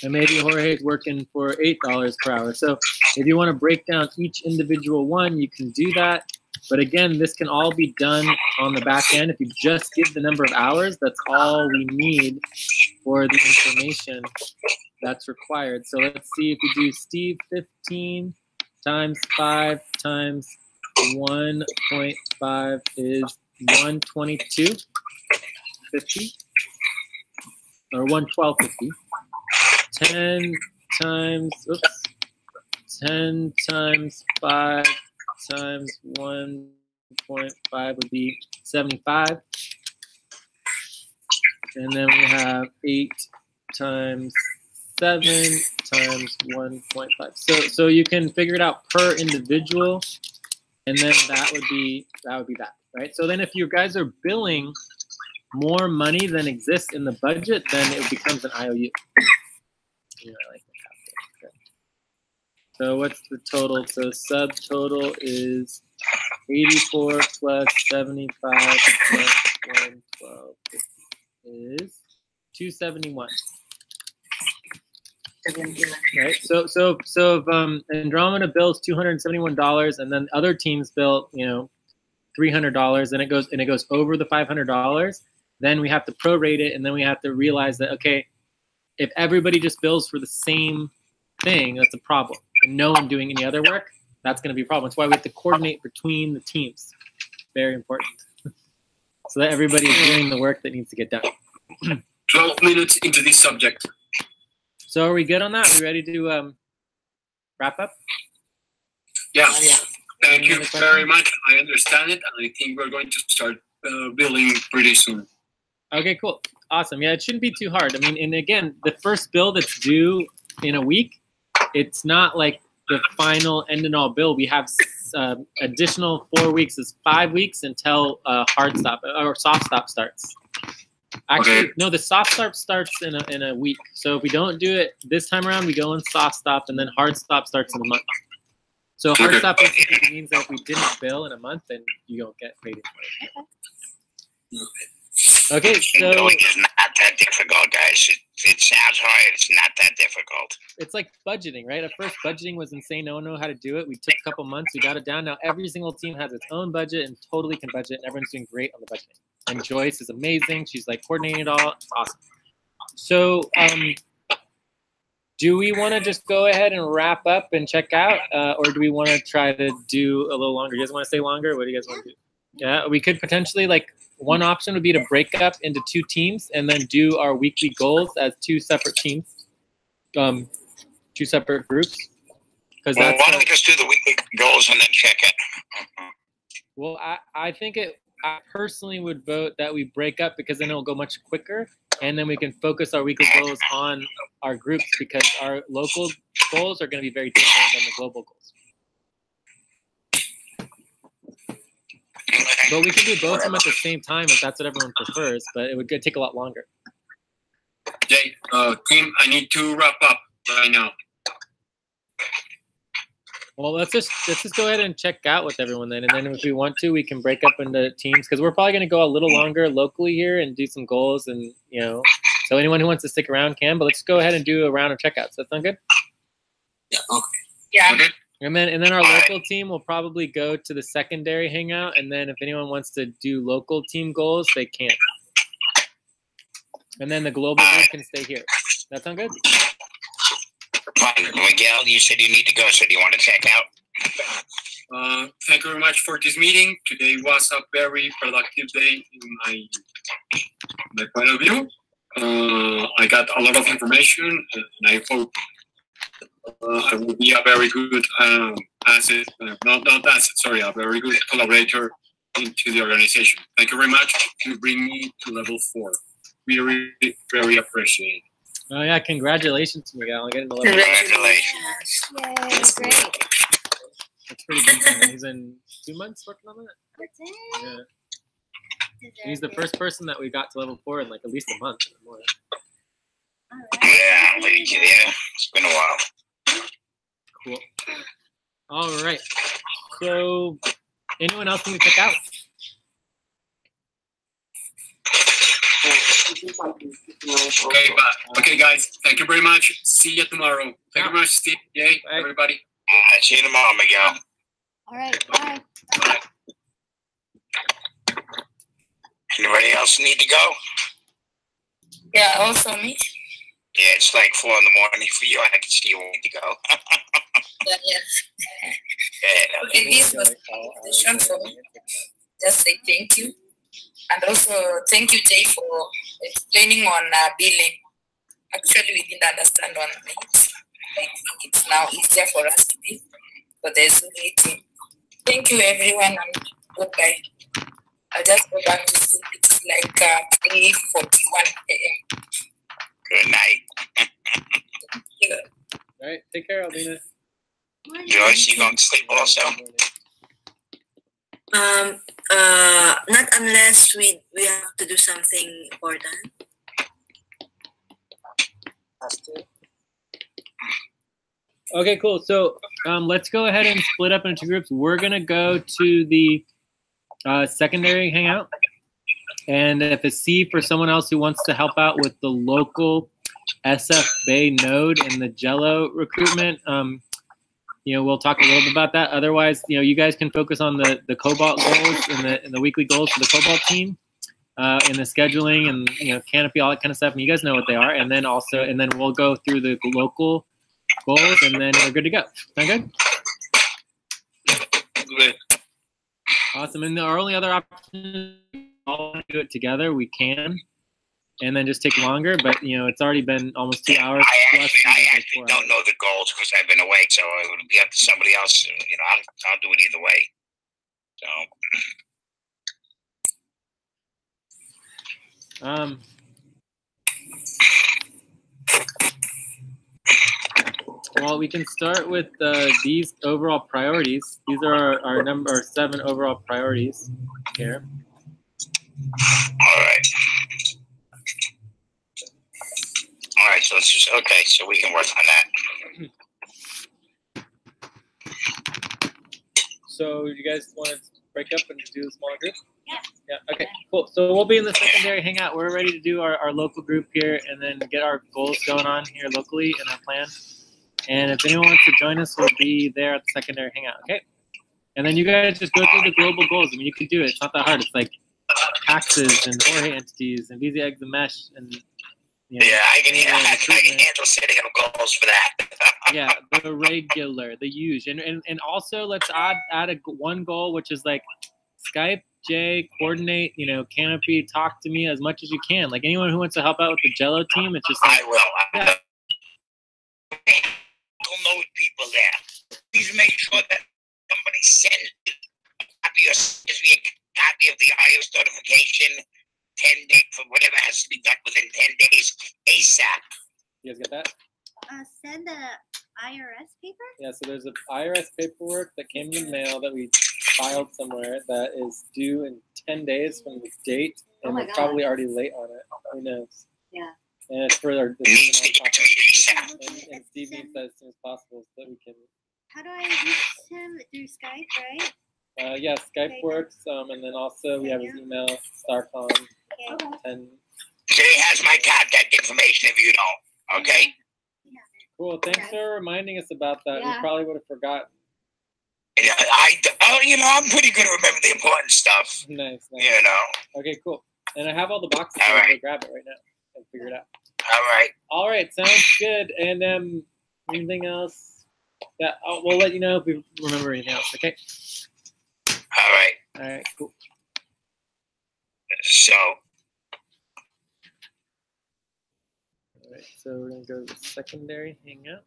and maybe Jorge is working for $8 per hour. So if you want to break down each individual one, you can do that. But again, this can all be done on the back end. If you just give the number of hours, that's all we need for the information that's required. So let's see if we do Steve 15 times 5 times 1.5 is 122.50 or 112.50. 10 times 5 times 1.5 would be 75. And then we have 8 times 7 times 1.5. So you can figure it out per individual, and then that would be that, right? So then if you guys are billing more money than exists in the budget, then it becomes an IOU. Yeah, I like that. Okay. So what's the total? So subtotal is 84 plus 75 plus 112 is 271. Right. So if Andromeda bills $271, and then other teams bill $300, and it goes over the $500, then we have to prorate it, and then we have to realize that, okay, if everybody just bills for the same thing, that's a problem. And no one doing any other work, that's going to be a problem. That's why we have to coordinate between the teams. Very important. So that everybody is doing the work that needs to get done. 12 minutes into this subject. So are we good on that? Are we ready to wrap up? Yeah. Thank you very much. I understand it, and I think we're going to start billing pretty soon. Okay, cool. Awesome. Yeah, it shouldn't be too hard. I mean, and again, the first bill that's due in a week, it's not like the final end and all bill. We have additional 4 weeks. It's 5 weeks until hard stop or soft stop starts. Actually, no, the soft stop starts in a week. So if we don't do it this time around, we go in soft stop, and then hard stop starts in a month. So hard stop basically means that if we didn't bill in a month, then you don't get paid anymore. Okay, so billing is not that difficult, guys. It sounds hard. It's not that difficult. It's like budgeting, right? At first, budgeting was insane. No one knew how to do it. We took a couple months. We got it down. Now every single team has its own budget and totally can budget, and everyone's doing great on the budgeting. And Joyce is amazing. She's like coordinating it all. It's awesome. So do we want to just go ahead and wrap up and check out, or do we want to try to do a little longer? You guys want to stay longer? What do you guys want to do? Yeah, we could potentially, like, one option would be to break up into 2 teams and then do our weekly goals as 2 separate teams, 2 separate groups. Well, why don't we just do the weekly goals and then check it? Well, I think I personally would vote that we break up, because then it'll go much quicker, and then we can focus our weekly goals on our groups, because our local goals are going to be very different than the global goals. But we can do both of them at the same time if that's what everyone prefers, but it would take a lot longer. Jay, team, I need to wrap up right now. Well, let's just go ahead and check out with everyone then, and then if we want to, we can break up into teams, because we're probably going to go a little longer locally here and do some goals, and so anyone who wants to stick around can. But let's go ahead and do a round of checkouts. That sound good? Yeah. Okay. Yeah. Okay. And then our local team will probably go to the secondary hangout. And then if anyone wants to do local team goals, they can. And then the global group can stay here. That sound good? Miguel, you said you need to go, so do you want to check out? Thank you very much for this meeting. Today was a very productive day in my point of view. I got a lot of information, and I hope I will be a very good asset, a very good collaborator into the organization. Thank you very much to bring me to level 4. We really very appreciate it. Oh yeah, congratulations, Miguel. Getting to level 4. Congratulations. Yay, that's great. That's pretty good. He's in 2 months working on that. Yeah. He's the first person that we got to level 4 in like at least a month or more. Yeah, it's been a while. Cool. All right. So, anyone else need to check out? Okay, guys. Thank you very much. See you tomorrow. Thank you very much, Steve. Yay, Bye. everybody. See you tomorrow, Miguel. All right, bye. Anybody else need to go? Yeah, also me. Yeah, it's like 4 in the morning for you. I can see you want to go. Yeah. Okay, This was a presentation for me. Just say thank you. And also thank you, Jay, for explaining on billing. Actually, we didn't understand on it. I think it's now easier for us to be. But there's no waiting. Thank you, everyone, and goodbye. I'll just go back to sleep. It's like 3:41 a.m. Good night. All right. Take care, Alina. Joyce, you going to sleep also? Not unless we have to do something important. Okay, cool. So let's go ahead and split up into groups. We're going to go to the secondary hangout. And if it's C for someone else who wants to help out with the local SF Bay node and the Jello recruitment, we'll talk a little bit about that. Otherwise, you guys can focus on the Cobalt goals and the weekly goals for the Cobalt team, and the scheduling and canopy, all that kind of stuff. And you guys know what they are. And then we'll go through the local goals, and then we're good to go. Sound good? Great. Awesome. And our only other option, all do it together, we can, and then just take longer. But it's already been almost 2 hours. I actually don't know the goals because I've been away, so it would be up to somebody else. I'll do it either way. So. Well, we can start with these overall priorities. These are our 7 overall priorities here. All right. So let's just, so we can work on that. So you guys want to break up and do a smaller group? Yeah. Okay, cool. So we'll be in the secondary hangout. We're ready to do our local group here and then get our goals going on here locally in our plan. And if anyone wants to join us, we'll be there at the secondary hangout, okay? And then you guys just go through the global goals. I mean, you can do it. It's not that hard. It's like taxes and Jorge entities and Visa eggs and mesh and I can handle setting up goals for that. Yeah, the regular, the usual, and also let's add one goal, which is like Skype, Jay, coordinate, canopy, talk to me as much as you can. Like anyone who wants to help out with the Jello team, it's just like I will. Yeah. I'll know people there. Please make sure that somebody sends a copy of the iOS notification 10 days for whatever has to be done within 10 days ASAP. You guys get that? Send the IRS paper? Yeah, so there's an IRS paperwork that came in the mail that we filed somewhere that is due in 10 days from the date, and we're probably already late on it. Who knows? Yeah. And it's for our needs to get to me ASAP. And Steve needs that as soon as possible so that we can. How do I reach him through Skype, right? Yeah, Skype works, and then also we have his email, Starcom. And Jay has my contact information if you don't. Okay. Cool. Thanks for reminding us about that. We probably would have forgotten. Yeah, I'm pretty good to remember the important stuff. Nice. You know. Okay, cool. And I have all the boxes. All so I'm right. gonna grab it right now and figure it out. All Right, sounds good. And anything else? We'll let you know if we remember anything else. Okay. All right, cool. So. All right, so we're gonna go to the secondary hangout.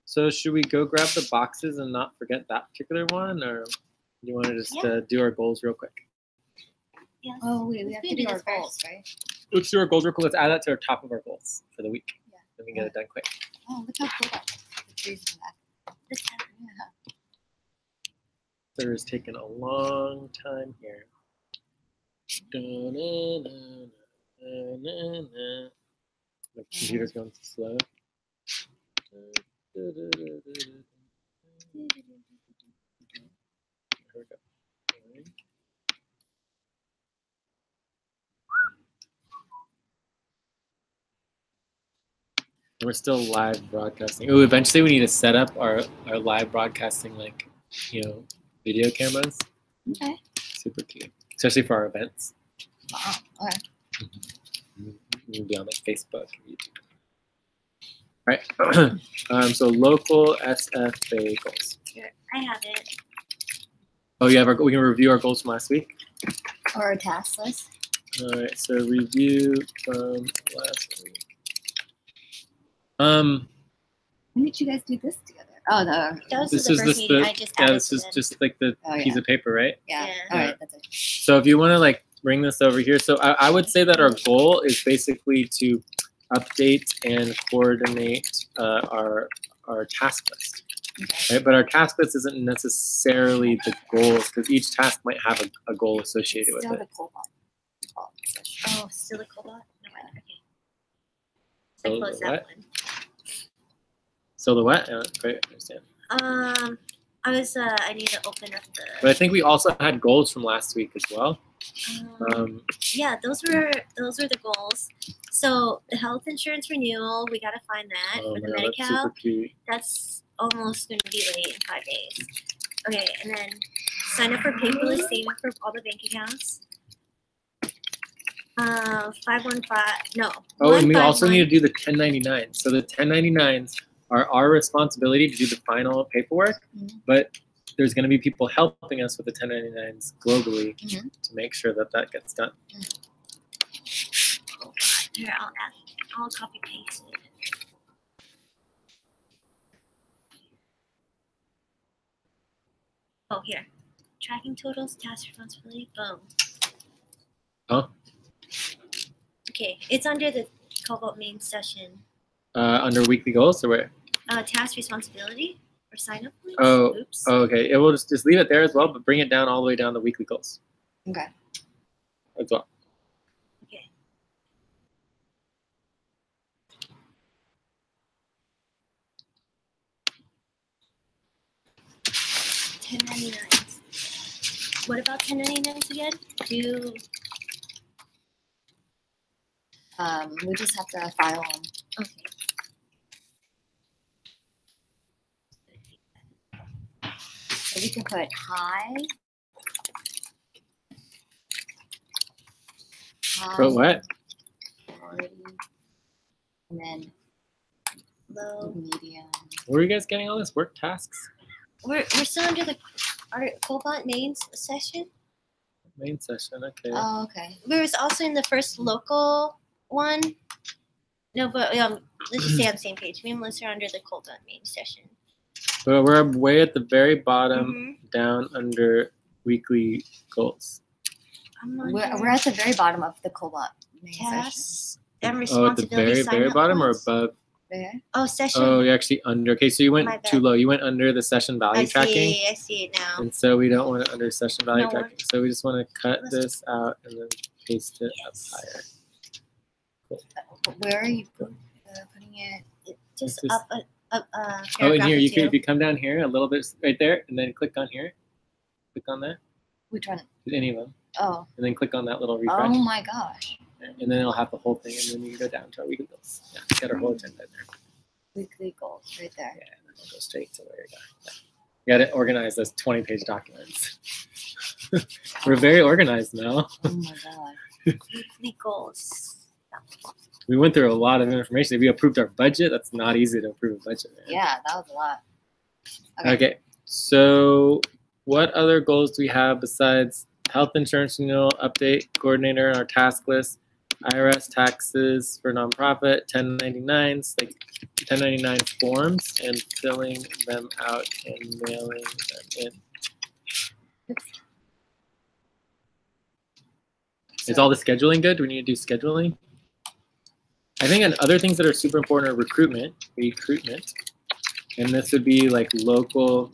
So should we go grab the boxes and not forget that particular one, or do you want to just do our goals real quick? Yes. Oh, we have to do our goals, right? Let's do our goals real quick. Let's add that to our top of our goals for the week. Yeah. Then we get it done quick. Oh, look how cool that is. The trees in the back. So it's taken a long time here. My computer's going too slow. Here we go. We're still live broadcasting. Oh, eventually we need to set up our live broadcasting, video cameras. Okay. Super key, especially for our events. Wow. Okay. We'll be on Facebook and YouTube. All right. So local SFA goals. Here, I have it. Oh, we can review our goals from last week. Or a task list. All right. So review from last week. When did you guys do this together? Oh, this is just like the piece of paper, right? Yeah. All right, that's it. So if you want to bring this over here, so I would say that our goal is basically to update and coordinate our task list, right? But our task list isn't necessarily the goals because each task might have a goal associated with it. The Cobalt. Oh, still the Cobalt? No, okay. So I closed that one. Silhouette? Great, I understand. I need to open up the. But I think we also had goals from last week as well. Yeah, those were the goals. So the health insurance renewal, we gotta find that for the Medi-Cal. That's almost gonna be late in 5 days. Okay, and then sign up for paperless saving for all the bank accounts. 515. No. Oh, and we also need to do the 1099s. So the 1099s are our responsibility to do the final paperwork, but there's going to be people helping us with the 1099s globally to make sure that gets done. Here, I'll copy paste it. Oh, here. Tracking totals, task responsibility, boom. Huh? Okay, it's under the Cobalt main session. Under weekly goals or where? Task responsibility or sign up links. Oh, Oops. Okay. It will just leave it there as well, but bring it down all the way down to weekly goals. Okay. As well. Okay. $10.99. What about $10.99 again? We just have to file them. Okay. So we can put high. Put what? And then Low. Medium. Where are you guys getting all this work tasks? We're still under our Cobalt main session. Main session, okay. Oh, okay. We was also in the first local one. No, but let's just stay on the same page. Me and Melissa are under the Cobalt main session. But we're way at the very bottom, down under weekly goals. We're at the very bottom of the Cobalt main tasks session. and responsibility. Oh, at the very bottom or above? There. Oh, session. Oh, you're actually under. Okay, so you went too low. You went under the session value tracking. I see it now. And so we don't want it under session value tracking. So we just want to cut this out and then paste it up higher. Cool. Where are you putting it? Just up. Oh, in here, if you come down here a little bit, right there, and then click on here. Click on that. Which one? Any of them. Oh. And then click on that little refresh. Oh my gosh. And then it'll have the whole thing, and then you can go down to our weekly goals. Yeah, get our whole agenda in there. Weekly goals, right there. Yeah, and then we'll go straight to where you're going. got to organize those 20-page documents. We're very organized now. Oh my god. Weekly goals. We went through a lot of information. If we approved our budget, that's not easy to approve a budget, man. Yeah, that was a lot. Okay, so what other goals do we have besides health insurance renewal, update, coordinator on our task list, IRS taxes for nonprofit, 1099s, like 1099 forms, and filling them out and mailing them in. Is all the scheduling good? Do we need to do scheduling? I think other things that are super important are recruitment, and this would be like local.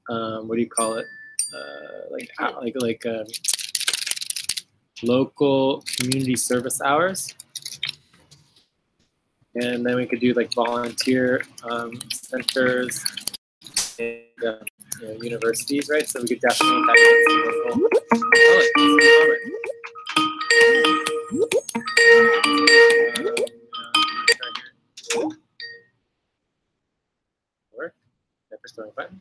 What do you call it? Local community service hours, and then we could do like volunteer centers and universities, right? So we could definitely have some local. Work. I press the wrong button.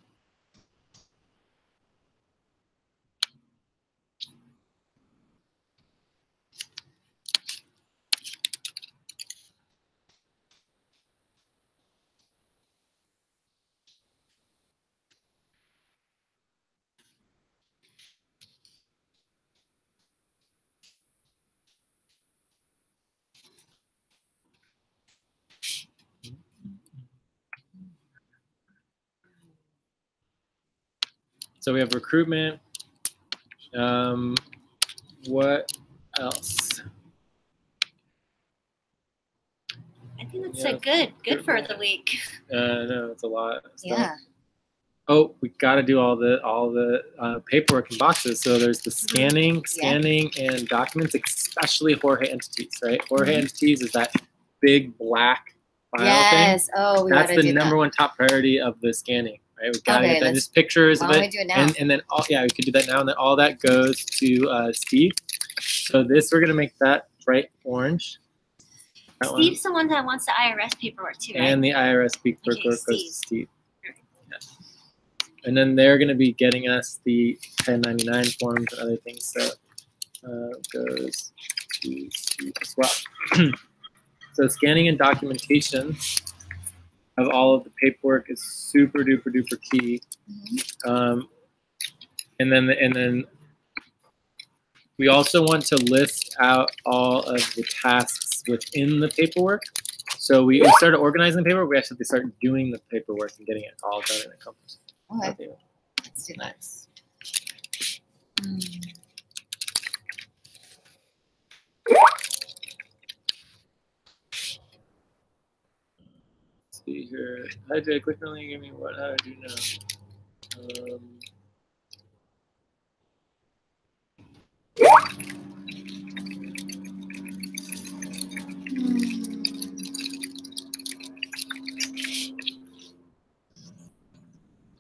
So we have recruitment. What else? I think that's good for the week. No, it's a lot. Yeah. Oh, we got to do all the paperwork and boxes. So there's the scanning, and documents, especially Jorge entities, right? Jorge entities is that big black file thing. Oh, that's the number one top priority of the scanning, right? We got to get that. Just pictures of it. We do it now? And then we could do that now, and then all that goes to Steve. So this, we're gonna make that bright orange. Steve's the one that wants the IRS paperwork too, right? And the IRS paperwork goes to Steve. Yeah. And then they're going to be getting us the 1099 forms and other things. So goes to Steve as well. So scanning and documentation of all of the paperwork is super duper duper key. And then we also want to list out all of the tasks within the paperwork. So we started organizing the paperwork. We actually started doing the paperwork and getting it all done and accomplished. Okay. Let's do that. Let's see here. How do I click on it? Give me what? How do I do now?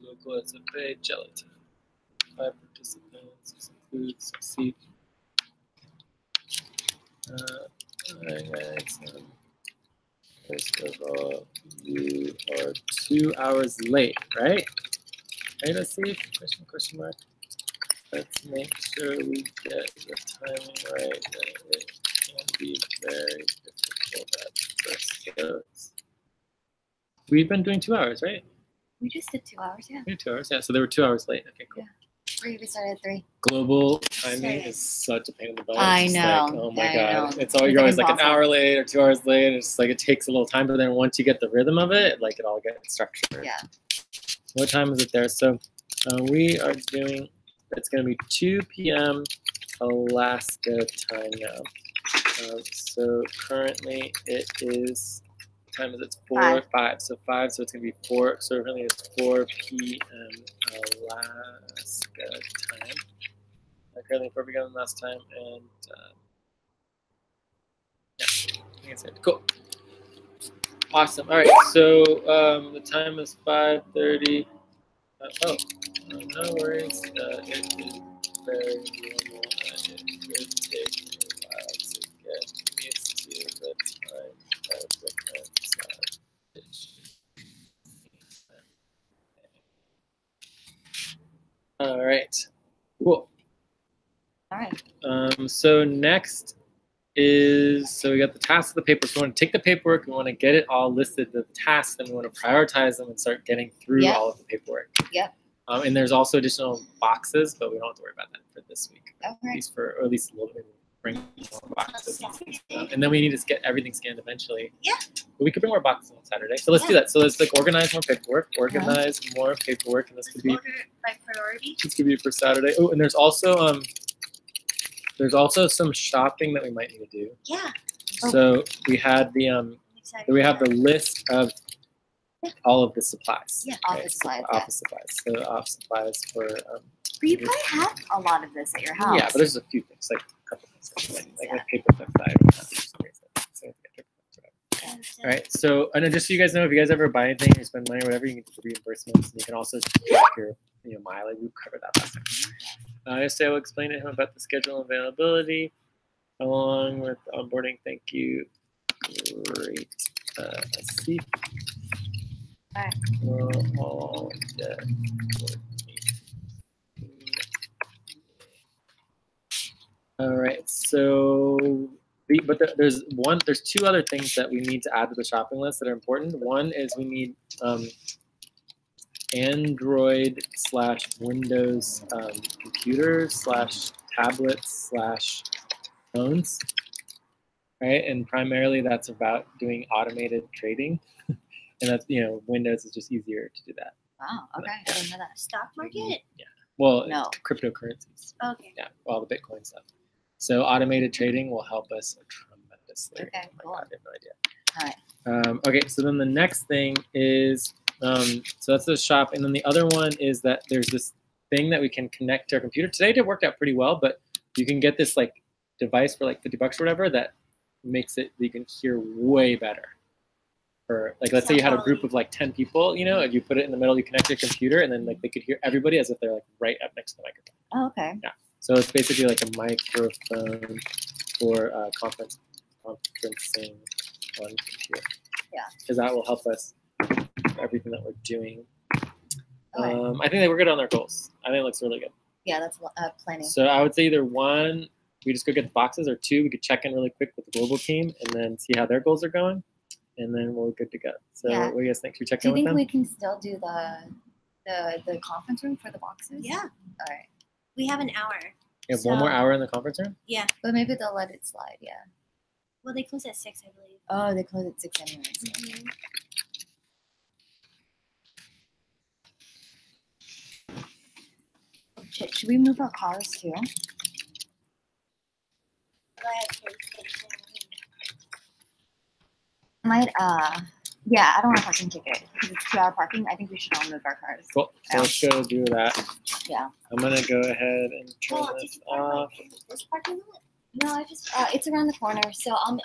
Local SFA, gelatin. 5 participants, includes seat. First of all, you are 2 hours late, right? Right, let's see. Question mark. Let's make sure we get the timing right. It can be very difficult at first goes. We've been doing 2 hours, right? We just did 2 hours, yeah. We did 2 hours, yeah. So they were 2 hours late. Okay, cool. Yeah. We started at 3. Global timing is such a pain in the butt. I know. Like, oh my god. It's all, you're always like an hour late or 2 hours late. And it's just like it takes a little time, but then once you get the rhythm of it, like it all gets structured. Yeah. What time is it there? So we are doing, it's going to be 2 p.m. Alaska time now. So currently it is, what time is it? 5. So 5, so it's going to be 4. So currently it's 4 p.m. Alaska time. Currently 4 p.m. last time, and yeah, I think that's it. Cool. Awesome. All right, so the time is 5:30. No worries. It is very normal. It could take a while to get used to the time difference. So next is, so we got the tasks of the paper. So we want to take the paperwork, we want to get it all listed, the tasks, and we want to prioritize them and start getting through all of the paperwork. Yep. And there's also additional boxes, but we don't have to worry about that for this week. Okay. At least for, or at least a little bit, bring more boxes. And then we need to get everything scanned eventually. Yeah. But we could bring more boxes on Saturday. So let's do that. So let's like organize more paperwork, more paperwork, and this could be Order by priority. this could be for Saturday. Oh, and there's also some shopping that we might need to do. Yeah. So we had the we have the list of all of the supplies. Yeah, right? office supplies. Office supplies. So office supplies for. But you probably have a lot of this at your house. Yeah, but there's a few things, like a couple things, like a paper clip that I don't have. All right, so and then just so you guys know, if you guys ever buy anything or spend money or whatever, you can get the reimbursements, and you can also track your mileage. We covered that last time. Yesterday I will explain to him about the schedule and availability, along with onboarding. Thank you. Great. Let's see. All right, so there's two other things that we need to add to the shopping list that are important. One is we need Android/Windows computers/tablets/phones, right? And primarily that's about doing automated trading, and that's Windows is just easier to do that. Wow. Okay. I didn't know that. Stock market? Yeah. Well, no. Cryptocurrencies. Okay. Yeah. All the Bitcoin stuff. So automated trading will help us tremendously. Okay. Cool. I have no idea. All right. Okay. So then the next thing is, so that's the shop, and then the other one is that there's this thing that we can connect to our computer. Today it worked out pretty well, but you can get this like device for like $50 or whatever that makes it you can hear way better. For like, let's say you had a group of like 10 people, and you put it in the middle, you connect your computer, and then like they could hear everybody as if they're like right up next to the microphone. Oh, okay. Yeah. So it's basically like a microphone for conferencing on computer. Yeah. Because that will help us for everything that we're doing. I think that we're good on our goals. I think it looks really good. Yeah, that's plenty. So I would say either one, we just go get the boxes, or two, we could check in really quick with the global team and then see how their goals are going. And then we're good to go. So what do you guys think? Should we check in with them? Do you think we can still do the conference room for the boxes? Yeah. All right. We have an hour. You have one more hour in the conference room? Yeah. But maybe they'll let it slide, yeah. Well, they close at 6, I believe. Oh, they close at 6 anyways. Mm-hmm. Should we move our cars too? Yeah, I don't want a parking ticket because it's 2-hour parking. I think we should all move our cars. Cool. So let's go do that. Yeah. I'm gonna go ahead and turn this off. This parking lot? No, it's around the corner, so I'll